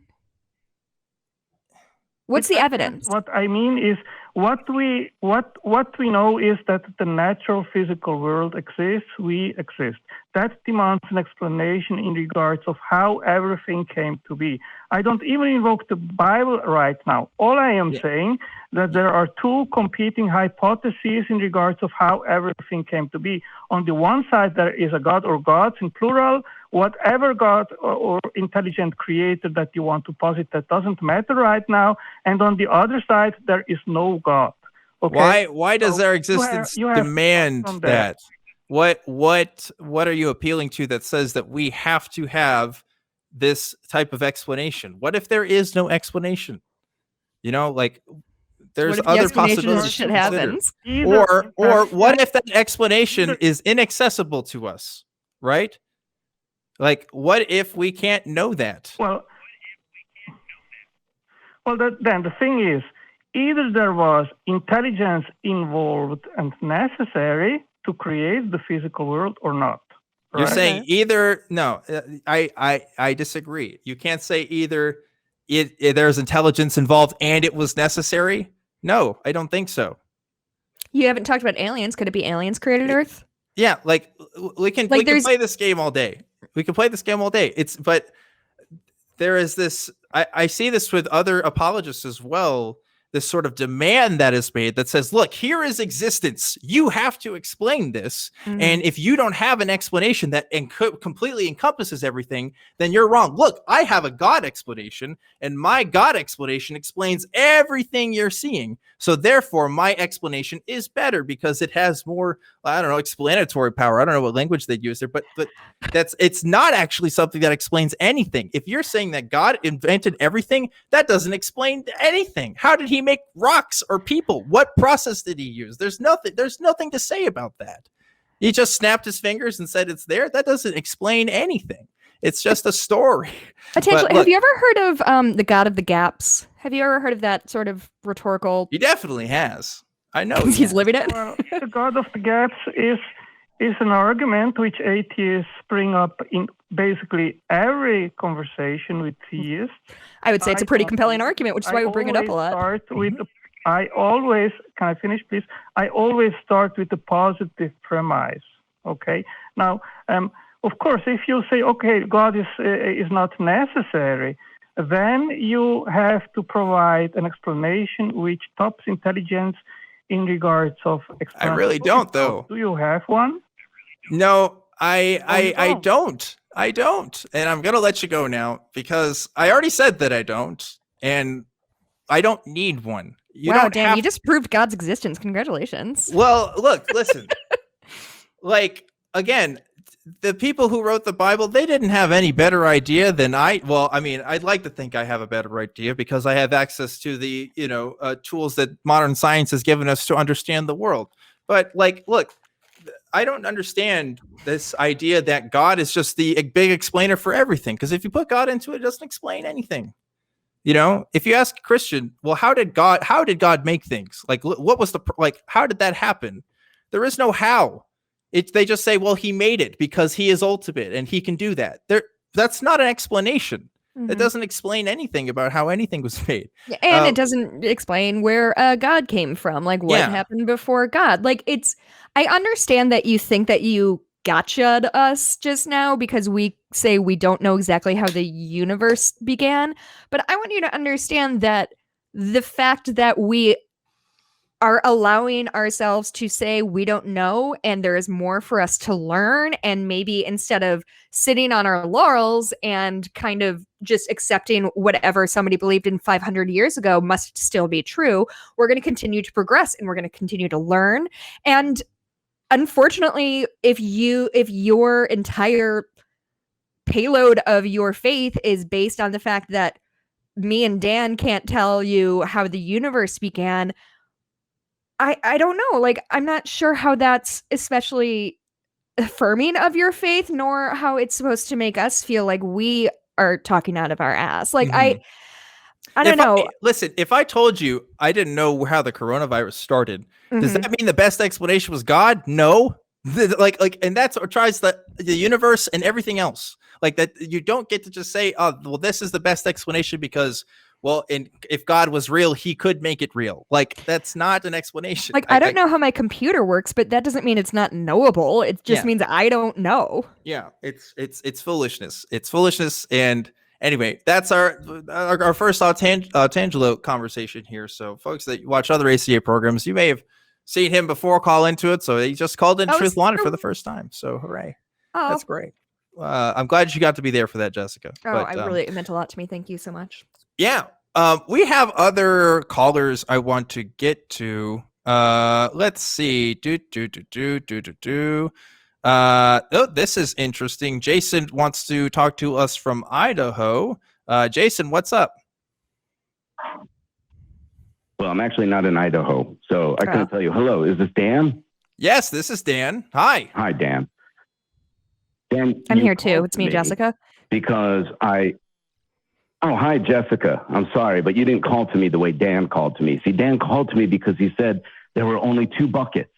What's the evidence? What I mean is what we know is that the natural physical world exists. We exist. That demands an explanation in regards of how everything came to be. I don't even invoke the Bible right now. All I am saying that there are two competing hypotheses in regards of how everything came to be. On the one side, there is a God or gods in plural. Whatever God or intelligent creator that you want to posit, that doesn't matter right now. And on the other side, there is no God. Okay? Why does our existence demand that? What are you appealing to that says that we have to have this type of explanation? What if there is no explanation? You know, like there's other possibilities. Shit happens. Or what if that explanation is inaccessible to us, right? Like, what if we can't know that? Well, then the thing is, either there was intelligence involved and necessary to create the physical world or not. Right? You're saying either, no, I disagree. You can't say either there's intelligence involved and it was necessary. No, I don't think so. You haven't talked about aliens. Could it be aliens created Earth? Yeah, like we can play this game all day. We can play this game all day. But there is this, I see this with other apologists as well, this sort of demand that is made that says, look, here is existence. You have to explain this. Mm-hmm. And if you don't have an explanation that completely encompasses everything, then you're wrong. Look, I have a God explanation, and my God explanation explains everything you're seeing. So therefore, my explanation is better because it has more, I don't know, explanatory power. I don't know what language they'd use there, but it's not actually something that explains anything. If you're saying that God invented everything, that doesn't explain anything. How did he make rocks or people? What process did he use? There's nothing to say about that. He just snapped his fingers and said it's there. That doesn't explain anything. It's just a story. Otangelo, have you ever heard of the God of the Gaps? Have you ever heard of that sort of rhetorical? He definitely has. I know he's living it. Well, the God of the Gaps is an argument which atheists bring up in basically every conversation with theists. I would say it's a pretty compelling argument, which is why we bring it up a lot. Can I finish, please? I always start with the positive premise. Okay. Now, of course, if you say, okay, God is not necessary, then you have to provide an explanation which tops intelligence in regards of. I really don't, though. Do you have one? No, I don't. I don't. And I'm going to let you go now because I already said that I don't. And I don't need one. You just proved God's existence. Congratulations. Well, look, listen. Like, again, the people who wrote the Bible, they didn't have any better idea than I'd like to think I have a better idea because I have access to the, tools that modern science has given us to understand the world. But like, look, I don't understand this idea that God is just the big explainer for everything. Because if you put God into it, it doesn't explain anything. If you ask a Christian, well, how did God make things? Like, what was how did that happen? There is no how. They just say, well, he made it because he is ultimate and he can do that. That's not an explanation. Mm-hmm. It doesn't explain anything about how anything was made. And it doesn't explain where God came from, like what happened before God. Like I understand that you think that you gotcha'd us just now because we say we don't know exactly how the universe began. But I want you to understand that the fact that we are allowing ourselves to say we don't know and there is more for us to learn, and maybe instead of sitting on our laurels and kind of just accepting whatever somebody believed in 500 years ago must still be true, we're going to continue to progress and we're going to continue to learn. And unfortunately, if your entire payload of your faith is based on the fact that me and Dan can't tell you how the universe began, I don't know. Like, I'm not sure how that's especially affirming of your faith, nor how it's supposed to make us feel like we are talking out of our ass. Like, mm-hmm. I don't know. Listen, if I told you I didn't know how the coronavirus started, mm-hmm. does that mean the best explanation was God? No. And that's what tries the universe and everything else. Like that, you don't get to just say, oh, well, this is the best explanation because well, and if God was real, he could make it real. Like, that's not an explanation. Like, I don't know how my computer works, but that doesn't mean it's not knowable. It just means I don't know. Yeah, it's foolishness. It's foolishness. And anyway, that's our first Otangelo conversation here. So folks that watch other ACA programs, you may have seen him before call into it. So he just called in Truth Wanted for the first time. So hooray. Oh. That's great. I'm glad you got to be there for that, Jessica. Oh, it meant a lot to me. Thank you so much. Yeah. We have other callers I want to get to. Let's see. Oh, this is interesting. Jason wants to talk to us from Idaho. Jason, what's up? Well, I'm actually not in Idaho, so I couldn't tell you. Hello, is this Dan? Yes, this is Dan. Hi. Hi, Dan. Dan, I'm here too. It's me, Jessica. Because Oh, hi, Jessica. I'm sorry, but you didn't call to me the way Dan called to me. See, Dan called to me because he said there were only 2 buckets,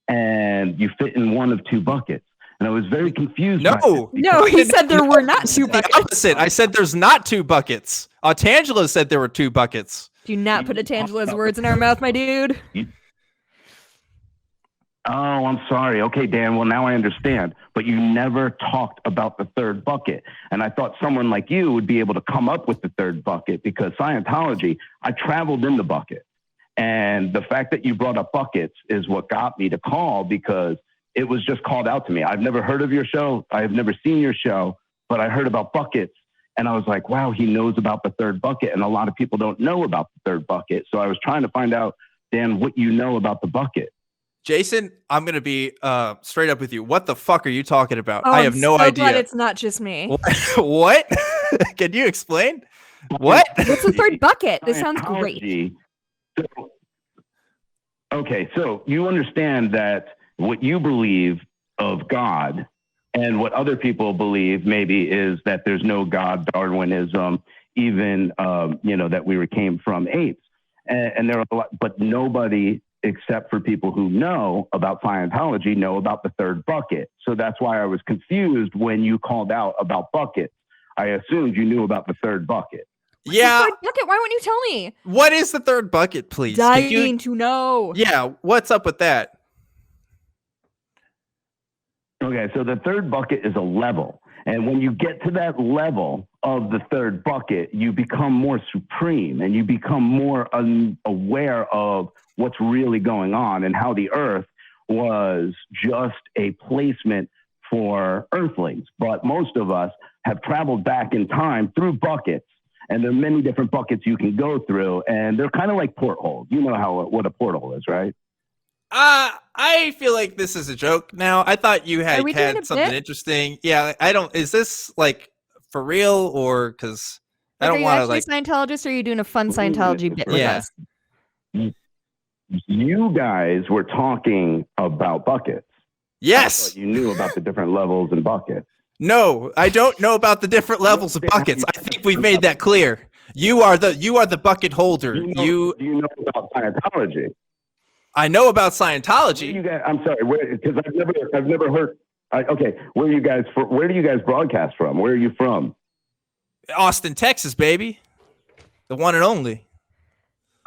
and you fit in one of 2 buckets. And I was very confused. No, he said there were not 2 buckets. The opposite. I said there's not 2 buckets. Otangelo said there were 2 buckets. Do not put Otangelo's words in our mouth, my dude. Oh, I'm sorry. Okay, Dan. Well, now I understand. But you never talked about the 3rd bucket. And I thought someone like you would be able to come up with the 3rd bucket, because Scientology, I traveled in the bucket. And the fact that you brought up buckets is what got me to call, because it was just called out to me. I've never heard of your show. I have never seen your show, but I heard about buckets. And I was like, wow, he knows about the 3rd bucket. And a lot of people don't know about the 3rd bucket. So I was trying to find out, Dan, what you know about the bucket. Jason, I'm going to be straight up with you. What the fuck are you talking about? Oh, I have no idea. Glad it's not just me. What? Can you explain? What? What's the 3rd bucket? This sounds great. So you understand that what you believe of God and what other people believe maybe is that there's no God, Darwinism, even, that we came from apes. And there are a lot, but nobody except for people who know about Scientology know about the 3rd bucket. So that's why I was confused when you called out about buckets. I assumed you knew about the 3rd bucket. Yeah. The 3rd bucket? Why won't you tell me? What is the 3rd bucket, please? Dying to know. Yeah. What's up with that? Okay. So the 3rd bucket is a level. And when you get to that level of the 3rd bucket, you become more supreme and you become more aware of what's really going on and how the earth was just a placement for earthlings. But most of us have traveled back in time through buckets, and there are many different buckets you can go through, and they're kind of like portholes. You know what a porthole is, right? I feel like this is a joke now. I thought you had something interesting. Yeah, is this like for real, or because I don't want to like Scientologist, or are you doing a fun Scientology bit with us? You guys were talking about buckets. Yes. You knew about the different levels and buckets. No, I don't know about the different levels of buckets. I think we've made that clear. You are the bucket holder. Do you know about Scientology? I know about Scientology. I'm sorry, because I've never heard. Where do you guys broadcast from? Where are you from? Austin, Texas, baby, the one and only.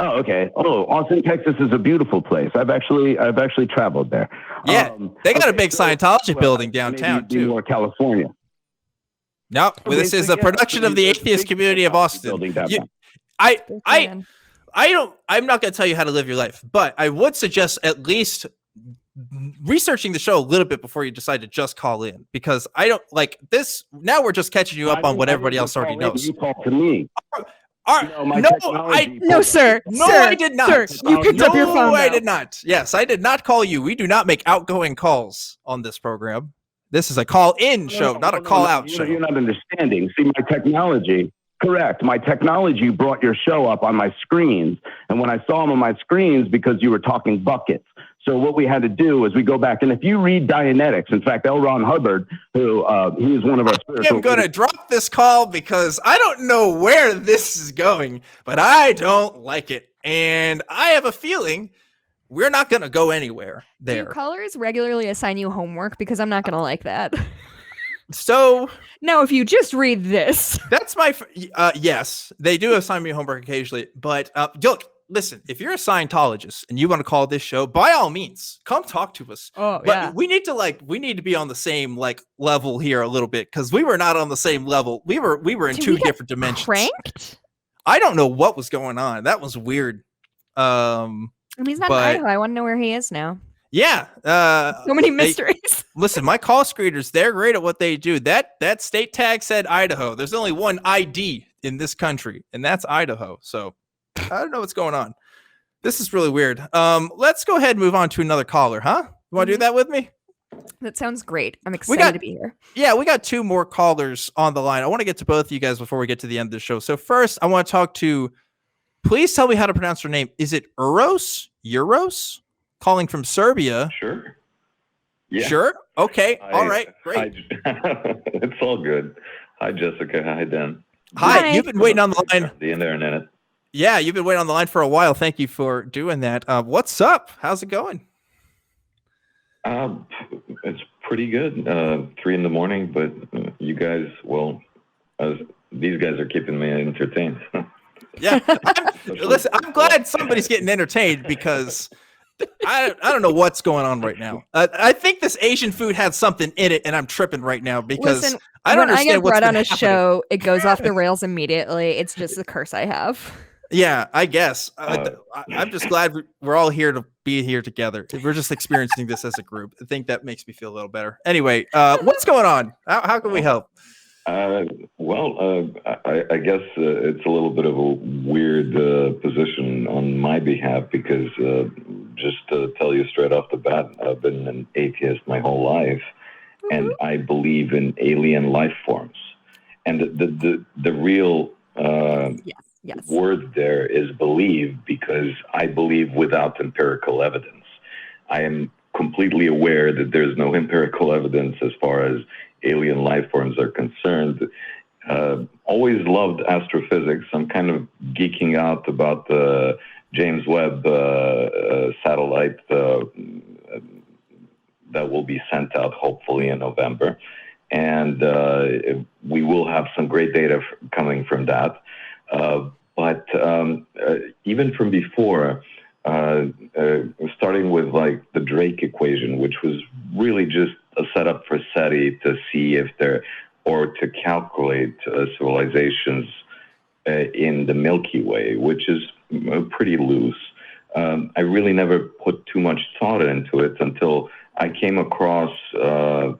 Oh, okay. Oh, Austin, Texas is a beautiful place. I've actually traveled there. Yeah, they got a big Scientology building downtown too. More California. No, this is a production of the atheist community of Austin. I'm not going to tell you how to live your life, but I would suggest at least researching the show a little bit before you decide to just call in, because I don't like this. Now we're just catching you up on what everybody else already knows. You called to me. No, sir. I did not. Sir, you picked up your phone. No, I did not. Yes, I did not call you. We do not make outgoing calls on this program. This is a call-in show, not a call-out show. You're not understanding. See, my technology. Correct. My technology brought your show up on my screens. And when I saw them on my screens, because you were talking buckets. So what we had to do is we go back. And if you read Dianetics, in fact, L. Ron Hubbard, who he is one of our spiritual... I'm going to drop this call because I don't know where this is going, but I don't like it. And I have a feeling we're not going to go anywhere there. Do callers regularly assign you homework? Because I'm not going to like that. So now, if you just read this, that's my yes, they do assign me homework occasionally, but look, listen, if you're a Scientologist and you want to call this show, by all means, come talk to us. Oh, but yeah. we need to be on the same level here a little bit, because we were not on the same level. We were in two different dimensions. Pranked? I don't know what was going on. That was weird. He's not in Idaho. I want to know where he is now. Yeah. So many mysteries. Listen, my call screeners, they're great at what they do. That state tag said Idaho. There's only one ID in this country, and that's Idaho. So I don't know what's going on. This is really weird. Let's go ahead and move on to another caller, huh? You want to do that with me? That sounds great. I'm excited to be here. Yeah, we got two more callers on the line. I want to get to both of you guys before we get to the end of the show. So first, I want to talk to, please tell me how to pronounce her name. Is it Uros? Uros? Calling from Serbia. Sure. Yeah. Sure? Okay. All right. Great. It's all good. Hi, Jessica. Hi, Dan. Hi. You've been waiting on the line. The internet. Yeah, you've been waiting on the line for a while. Thank you for doing that. What's up? How's it going? It's pretty good. 3 a.m, but you guys, these guys are keeping me entertained. Yeah. Listen, I'm glad somebody's getting entertained, because I don't know what's going on right now. I think this Asian food had something in it, and I'm tripping right now because I don't understand what's brought on a happening. show. It goes off the rails immediately. It's just the curse I have. Yeah, I guess. I'm just glad we're all here to be here together. We're just experiencing this as a group. I think that makes me feel a little better. Anyway, what's going on? How can we help? I guess it's a little bit of a weird position on my behalf, because just to tell you straight off the bat, I've been an atheist my whole life, and I believe in alien life forms. And the real word there is believe, because I believe without empirical evidence. I am completely aware that there's no empirical evidence as far as alien life forms are concerned. Always loved astrophysics. I'm kind of geeking out about the James Webb satellite that will be sent out hopefully in November. And we will have some great data coming from that. But even from before, starting with the Drake equation, which was really just a setup for SETI to see if to calculate civilizations in the Milky Way, which is pretty loose. I really never put too much thought into it until I came across, because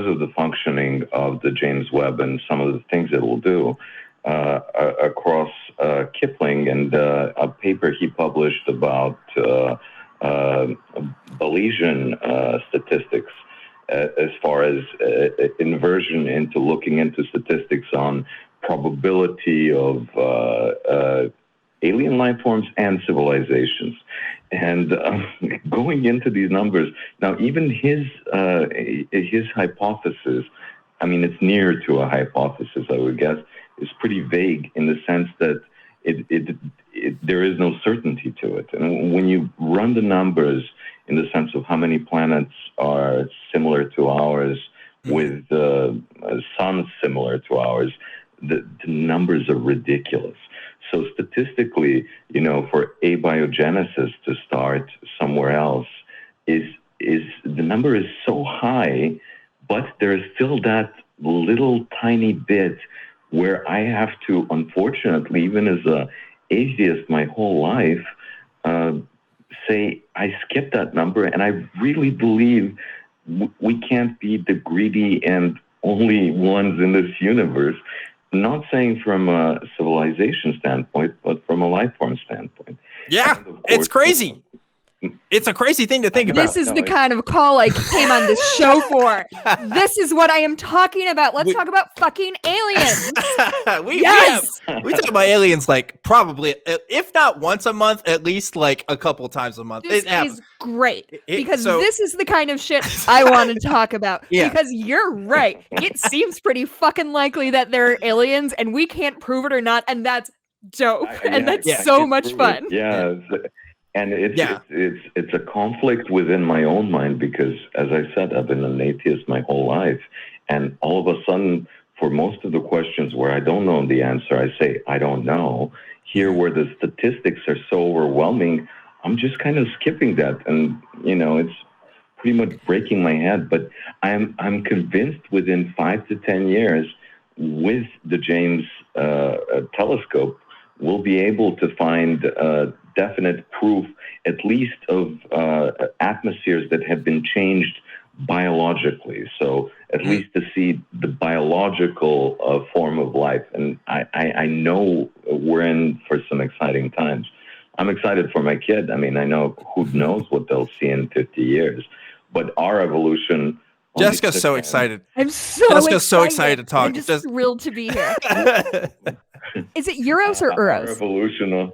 of the functioning of the James Webb and some of the things it will do, across Kipling and a paper he published about Bayesian statistics, as far as inversion into looking into statistics on probability of alien life forms and civilizations. And going into these numbers, now even his hypothesis, I mean, it's near to a hypothesis, I would guess, is pretty vague in the sense that there is no certainty to it. And when you run the numbers in the sense of how many planets are similar to ours with suns similar to ours, the numbers are ridiculous. So statistically, for abiogenesis to start somewhere else is the number is so high, but there's still that little tiny bit where I have to, unfortunately, even as a atheist my whole life, say I skipped that number, and I really believe we can't be the greedy and only ones in this universe. Not saying from a civilization standpoint, but from a life form standpoint. Yeah, it's crazy. It's a crazy thing to think about. This is the kind of call I came on this show for. This is what I am talking about. Let's talk about fucking aliens. we talk about aliens probably, if not once a month, at least a couple times a month. This is great, because this is the kind of shit I want to talk about. Yeah. Because you're right. It seems pretty fucking likely that they're aliens, and we can't prove it or not, and that's dope. That's so much fun. Yeah. And it's a conflict within my own mind because, as I said, I've been an atheist my whole life. And all of a sudden, for most of the questions where I don't know the answer, I say, I don't know. Here, where the statistics are so overwhelming, I'm just kind of skipping that. And, it's pretty much breaking my head. But I'm convinced within 5 to 10 years, with the James telescope, we'll be able to find definite proof, at least of atmospheres that have been changed biologically. So at least to see the biological form of life. And I know we're in for some exciting times. I'm excited for my kid. I mean, I know who knows what they'll see in 50 years, but our evolution. Jessica's so excited. Jessica's so excited to talk. I'm just thrilled to be here. Is it Uros or Uros? Our evolution of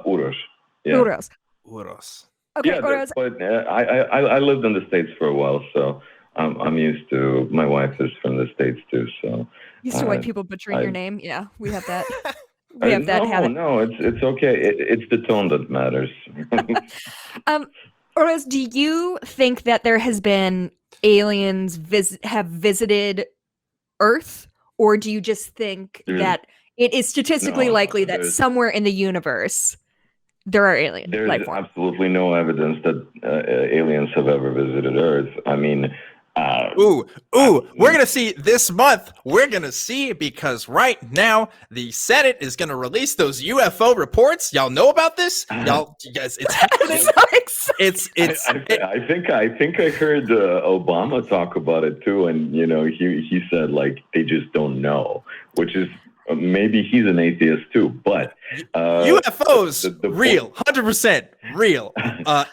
Uros. Yeah. Uros. Okay, yeah, Uros. But I lived in the States for a while, so I'm used to. My wife is from the States too, so used to white people butchering your name. Yeah, we have that. We have that habit. No, it's okay. It's the tone that matters. Uros, do you think that there has been aliens have visited Earth, or do you just think that it is statistically likely that somewhere in the universe there are aliens? There's absolutely no evidence that aliens have ever visited Earth. I mean, we're gonna see this month. We're gonna see, because right now the Senate is gonna release those UFO reports. Y'all know about this? You guys, it's happening. I think I heard Obama talk about it too, and he said like they just don't know, which is. Maybe he's an atheist too, but UFOs real, 100% real.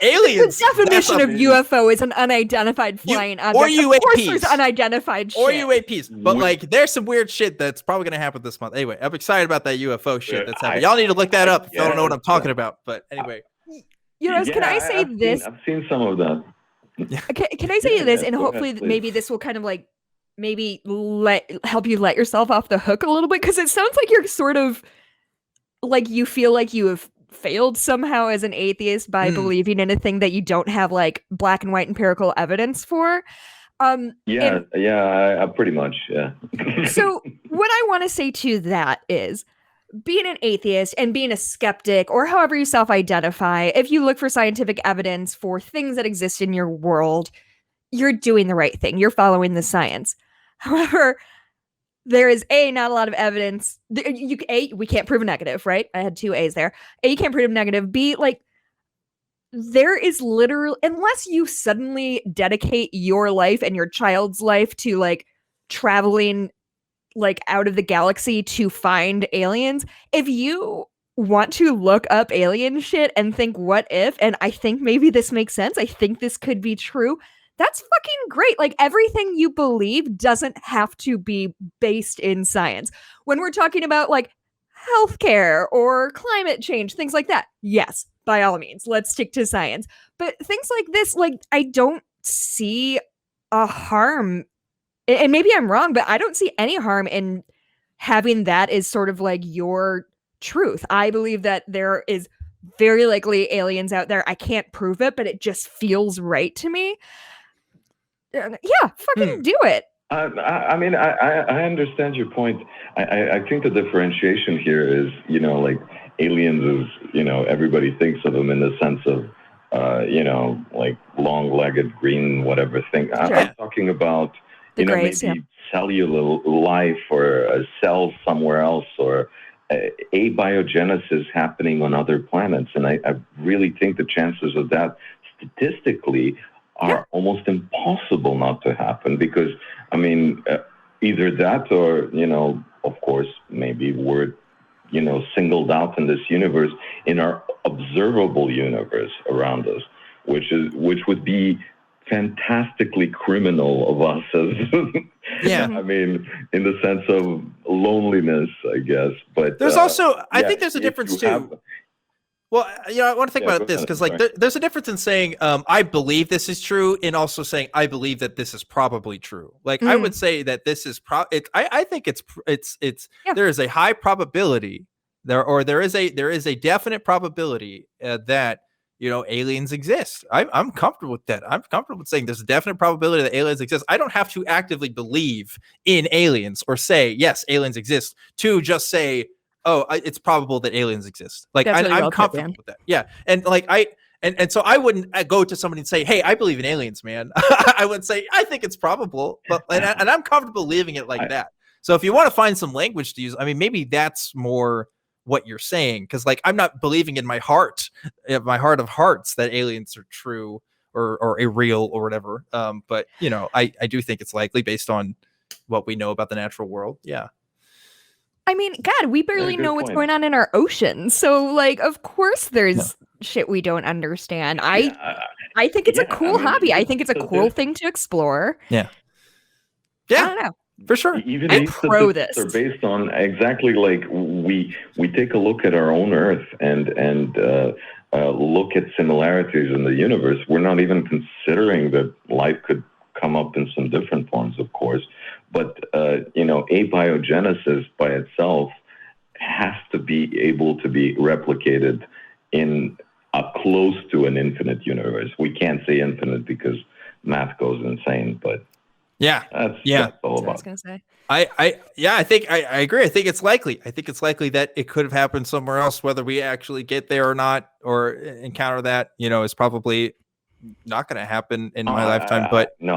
Aliens. The definition of UFO is an unidentified flying object. Or UAPs. Of course, there's unidentified shit. Or UAPs. But like, there's some weird shit that's probably gonna happen this month. Anyway, I'm excited about that UFO shit that's happening. Y'all need to look that up if you don't know what I'm talking about. But anyway, can I say this? I've seen some of that. Can I say this? And hopefully, maybe this will kind of like. Maybe help you let yourself off the hook a little bit, because it sounds like you're sort of like you feel like you have failed somehow as an atheist by believing in a thing that you don't have like black and white empirical evidence for. Pretty much, yeah. So what I want to say to that is, being an atheist and being a skeptic, or however you self-identify, if you look for scientific evidence for things that exist in your world, you're doing the right thing. You're following the science. However, there is not a lot of evidence. We can't prove a negative, right? I had 2 A's there. You can't prove a negative. B, like, there is literally, unless you suddenly dedicate your life and your child's life to like traveling like out of the galaxy to find aliens, if you want to look up alien shit and think what if, and I think maybe this makes sense, I think this could be true, that's fucking great. Like, everything you believe doesn't have to be based in science. When we're talking about like healthcare or climate change, things like that, yes, by all means, let's stick to science. But things like this, like, I don't see a harm, and maybe I'm wrong, but I don't see any harm in having that as sort of like your truth. I believe that there is very likely aliens out there. I can't prove it, but it just feels right to me. Yeah, fucking do it. I mean, I understand your point. I think the differentiation here is, like aliens is, everybody thinks of them in the sense of, like long-legged, green, whatever thing. Sure. I'm talking about, maybe cellular life or a cell somewhere else, or abiogenesis happening on other planets. And I really think the chances of that statistically are almost impossible not to happen, because, I mean, either that or, of course, maybe we're, singled out in this universe, in our observable universe around us, which would be fantastically criminal of us as, I mean, in the sense of loneliness, I guess. But there's also, I think there's a difference too. Well, I want to think about this, because like there's a difference in saying I believe this is true, and also saying I believe that this is probably true. Like I would say that this is I think it's there is a high probability there is a definite probability that aliens exist. I'm comfortable with that. I'm comfortable with saying there's a definite probability that aliens exist. I don't have to actively believe in aliens or say yes, aliens exist to just say, oh, it's probable that aliens exist. Like I'm comfortable with that. Yeah, and like and so I wouldn't go to somebody and say, hey, I believe in aliens, man. I would say I think it's probable, but and I'm comfortable leaving it like that. So if you want to find some language to use, I mean, maybe that's more what you're saying, because like I'm not believing in my heart of hearts that aliens are true or real or whatever. But I do think it's likely based on what we know about the natural world. Yeah. I mean, God, we barely know what's going on in our oceans. So like, of course there's shit we don't understand. I think it's a cool hobby. I think it's a cool thing to explore. Yeah. I don't know. For sure. Even I'm these pro this. are based on exactly like we take a look at our own Earth and look at similarities in the universe. We're not even considering that life could come up in some different forms, of course. But abiogenesis by itself has to be able to be replicated in close to an infinite universe. We can't say infinite because math goes insane, but that's all about. I was gonna say. I think I agree. I think it's likely. I think it's likely that it could have happened somewhere else. Whether we actually get there or not, or encounter that, is probably not going to happen in my lifetime. But we're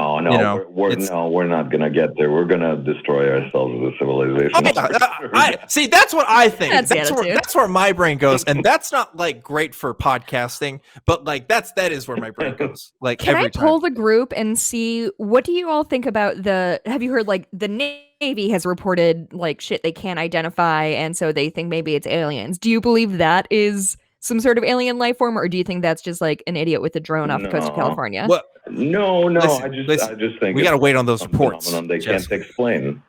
not going to get there. We're going to destroy ourselves as a civilization. See, that's what I think. That's where my brain goes, and that's not like great for podcasting, but like that is where my brain goes. Like, can I poll the group and see what do you all think about have you heard like the Navy has reported like shit they can't identify, and so they think maybe it's aliens. Do you believe that is some sort of alien life form, or do you think that's just like an idiot with a drone off the coast of California? Well, no. I just think we got to wait on those reports. They can't explain.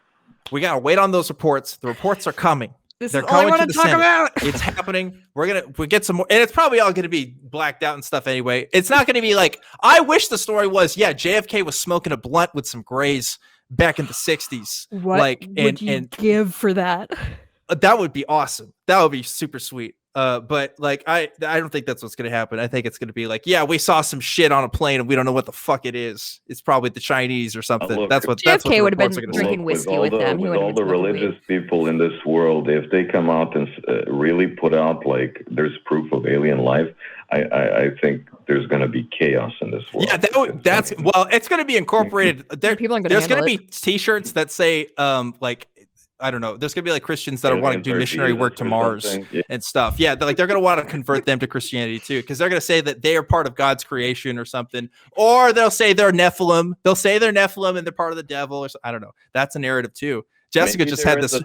We got to wait on those reports. The reports are coming. They're coming to the Senate. About. It's happening. We get some more, and it's probably all going to be blacked out and stuff anyway. It's not going to be like, I wish the story was, JFK was smoking a blunt with some Grays back in the 60s. What would you give for that? That would be awesome. That would be super sweet. But like I don't think that's what's gonna happen. I think it's gonna be like, we saw some shit on a plane and we don't know what the fuck it is. It's probably the Chinese or something. That's what JFK would have been drinking whiskey with them. With all the religious people in this world, if they come out and really put out like there's proof of alien life, I think there's going to be chaos in this world. Yeah, it's going to be incorporated. There's going to be T-shirts that say like, I don't know. There's gonna be like Christians that are wanting to do missionary work to Mars and stuff. Yeah, they're gonna want to convert them to Christianity too, because they're gonna say that they are part of God's creation or something, or they'll say they're Nephilim. They'll say they're Nephilim and they're part of the devil, or I don't know. That's a narrative too. Jessica just had this.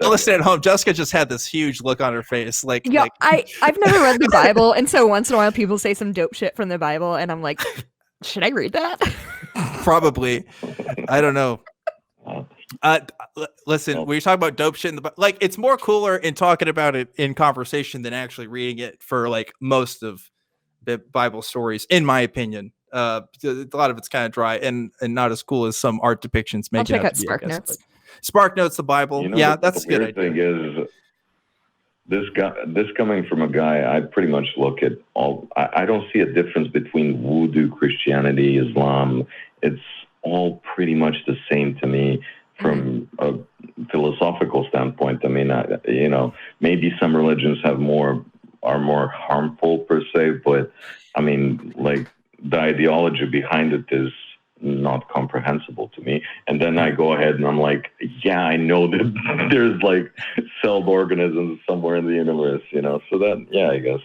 Listen at home. Jessica just had this huge look on her face. I've never read the Bible, and so once in a while people say some dope shit from the Bible, and I'm like, should I read that? Probably. I don't know. Listen, when you talk about dope shit it's more cooler in talking about it in conversation than actually reading it for like most of the Bible stories, in my opinion. A lot of it's kind of dry and not as cool as some art depictions make. I'll check out SparkNotes. SparkNotes, the Bible. That's a good idea. Thing is, this coming from a guy, I pretty much look at all. I don't see a difference between voodoo, Christianity, Islam. It's all pretty much the same to me. From a philosophical standpoint, I mean, maybe some religions are more harmful per se, but I mean, like the ideology behind it is not comprehensible to me. And then I go ahead and I'm like, I know that there's like celled organisms somewhere in the universe, So that, I guess.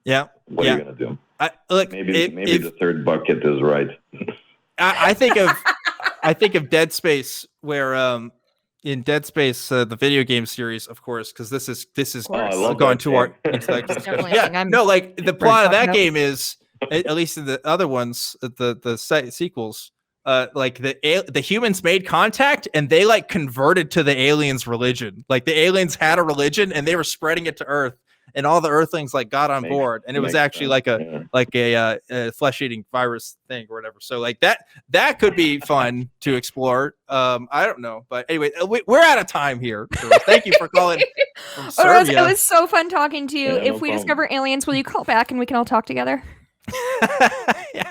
Yeah. What are you gonna do? Maybe the third bucket is right. I think of Dead Space, where in Dead Space, the video game series, of course, because this is going to our the plot of that game is, at least in the other ones, the sequels, like the humans made contact and they like converted to the aliens' religion. Like the aliens had a religion and they were spreading it to Earth. And all the Earthers like got on board, and it was actually sense. like a flesh-eating virus thing or whatever. So like that could be fun to explore. I don't know, but anyway, we're out of time here. So thank you for calling from Uros, Serbia. it was so fun talking to you. Yeah, If no we problem. discover aliens, will you call back and we can all talk together?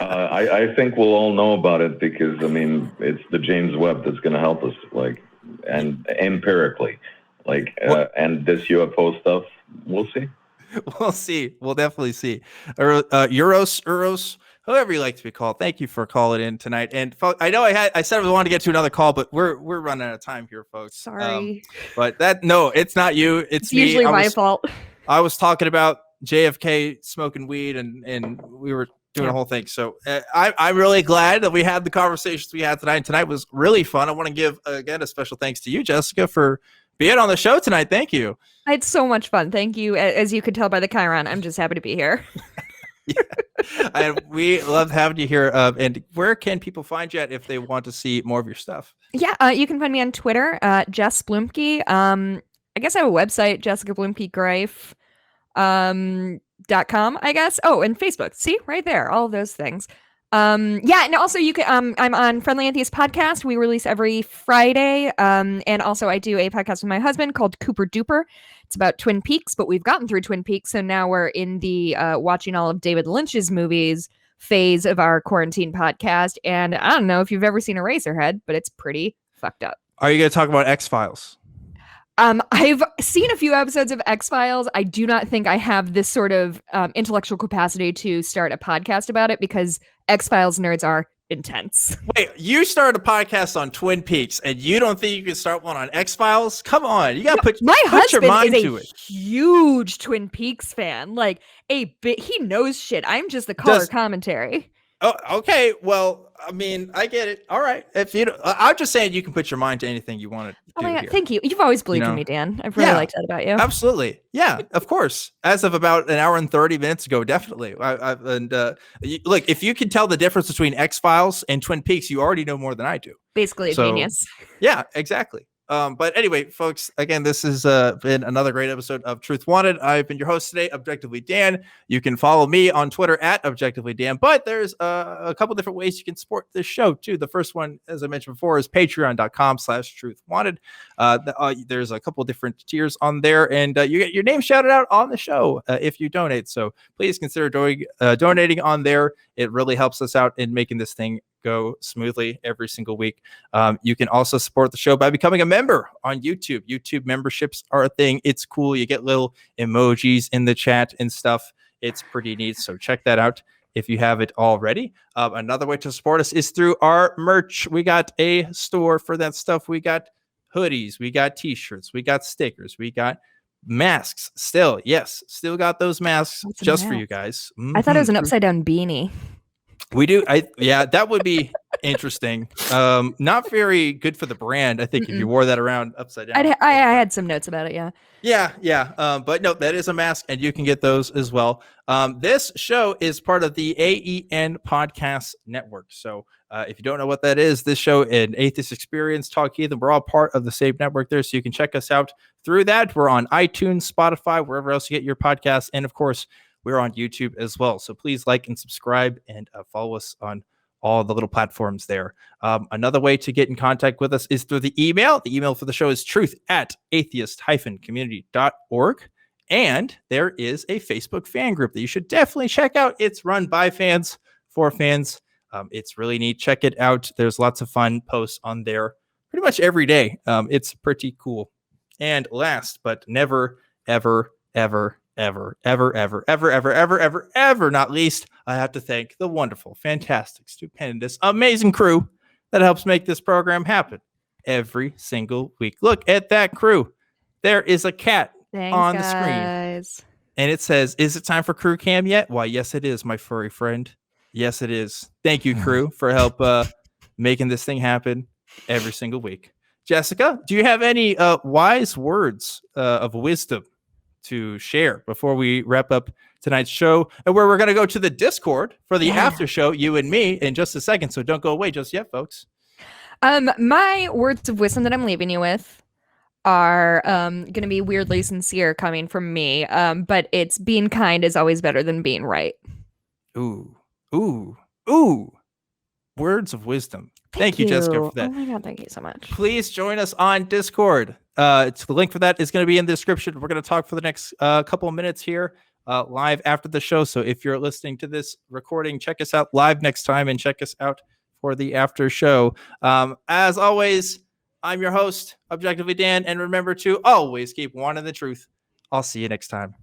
I think we'll all know about it because I mean it's the James Webb that's going to help us, like, and empirically, like, and this UFO stuff, we'll see. We'll see. We'll definitely see. Uros, whoever you like to be called. Thank you for calling in tonight. And I know I said we wanted to get to another call, but we're running out of time here, folks. Sorry. But it's not you. It's me. Usually my fault. I was talking about JFK smoking weed, and we were doing a whole thing. So I'm really glad that we had the conversations we had tonight. Tonight was really fun. I want to give again a special thanks to you, Jessica, for being on the show tonight. Thank you. I had so much fun. Thank you. As you could tell by the Chiron, I'm just happy to be here. And we love having you here. And where can people find you at if they want to see more of your stuff? Yeah, you can find me on Twitter, Jess Bluemke. I guess I have a website, Jessica Bluemke Greiff. .com, I guess. Oh, and Facebook. See, right there, all of those things. Yeah, and also you can I'm on Friendly Atheist Podcast. We release every Friday. And also I do a podcast with my husband called Cooper Duper. It's about Twin Peaks, but we've gotten through Twin Peaks, so now we're in the watching all of David Lynch's movies phase of our quarantine podcast. And I don't know if you've ever seen Eraserhead, but it's pretty fucked up. Are you going to talk about X-Files? I've seen a few episodes of X-Files. I do not think I have this sort of intellectual capacity to start a podcast about it because X-Files nerds are intense. Wait, you started a podcast on Twin Peaks and you don't think you can start one on X-Files? Come on, you got to put your mind to it. Huge Twin Peaks fan. Like he knows shit. I'm just the color commentary. Oh, okay. Well, I mean, I get it. All right. If you, I'm just saying you can put your mind to anything you want to do. Oh my God, here. thank you. You've always believed in me, Dan. I've really liked that about you. Absolutely. Yeah, of course. As of about an hour and 30 minutes ago, definitely. Look, if you can tell the difference between X-Files and Twin Peaks, you already know more than I do. Basically a genius. Yeah, exactly. But anyway, folks, again, this has been another great episode of Truth Wanted. I've been your host today, Objectively Dan. You can follow me on Twitter at ObjectivelyDan, but there's a couple different ways you can support this show too. The first one, as I mentioned before, is patreon.com/truthwanted. There's a couple different tiers on there, and you get your name shouted out on the show if you donate. So please consider donating on there. It really helps us out in making this thing go smoothly every single week. You can also support the show by becoming a member on YouTube. YouTube memberships are a thing. It's cool. You get little emojis in the chat and stuff. It's pretty neat. So check that out if you have it already. Another way to support us is through our merch. We got a store for that stuff. We got hoodies. We got t-shirts. We got stickers. We got masks. Still got those masks just for you guys. I thought it was an upside down beanie. We do. That would be interesting. Not very good for the brand, I think, if you wore that around upside down. I had some notes about it. Yeah. But no, that is a mask, and you can get those as well. This show is part of the AEN Podcast Network. So if you don't know what that is, this show and Atheist Experience, Talk Heathen, we're all part of the same network there. So you can check us out through that. We're on iTunes, Spotify, wherever else you get your podcasts, and of course, we're on YouTube as well. So please like and subscribe and follow us on all the little platforms there. Another way to get in contact with us is through the email. The email for the show is truth@atheist-community.org. And there is a Facebook fan group that you should definitely check out. It's run by fans for fans. It's really neat. Check it out. There's lots of fun posts on there pretty much every day. It's pretty cool. And last but never, ever not least, I have to thank the wonderful, fantastic, stupendous, amazing crew that helps make this program happen every single week. Look at that crew. There is a cat on the screen. And it says, "Is it time for crew cam yet?" Why, yes, it is, my furry friend. Yes, it is. Thank you, crew, for help making this thing happen every single week. Jessica, do you have any wise words of wisdom to share before we wrap up tonight's show, and where we're going to go to the Discord for the after show, you and me, in just a second? So don't go away just yet, folks. My words of wisdom that I'm leaving you with are going to be weirdly sincere coming from me, but it's being kind is always better than being right. Ooh. Words of wisdom. Thank you, Jessica, for that. Oh my God, thank you so much. Please join us on Discord. the link for that is going to be in the description. We're going to talk for the next couple of minutes here live after the show. So if you're listening to this recording, check us out live next time and check us out for the after show. As always, I'm your host, Objectively Dan, and remember to always keep wanting the truth. I'll see you next time.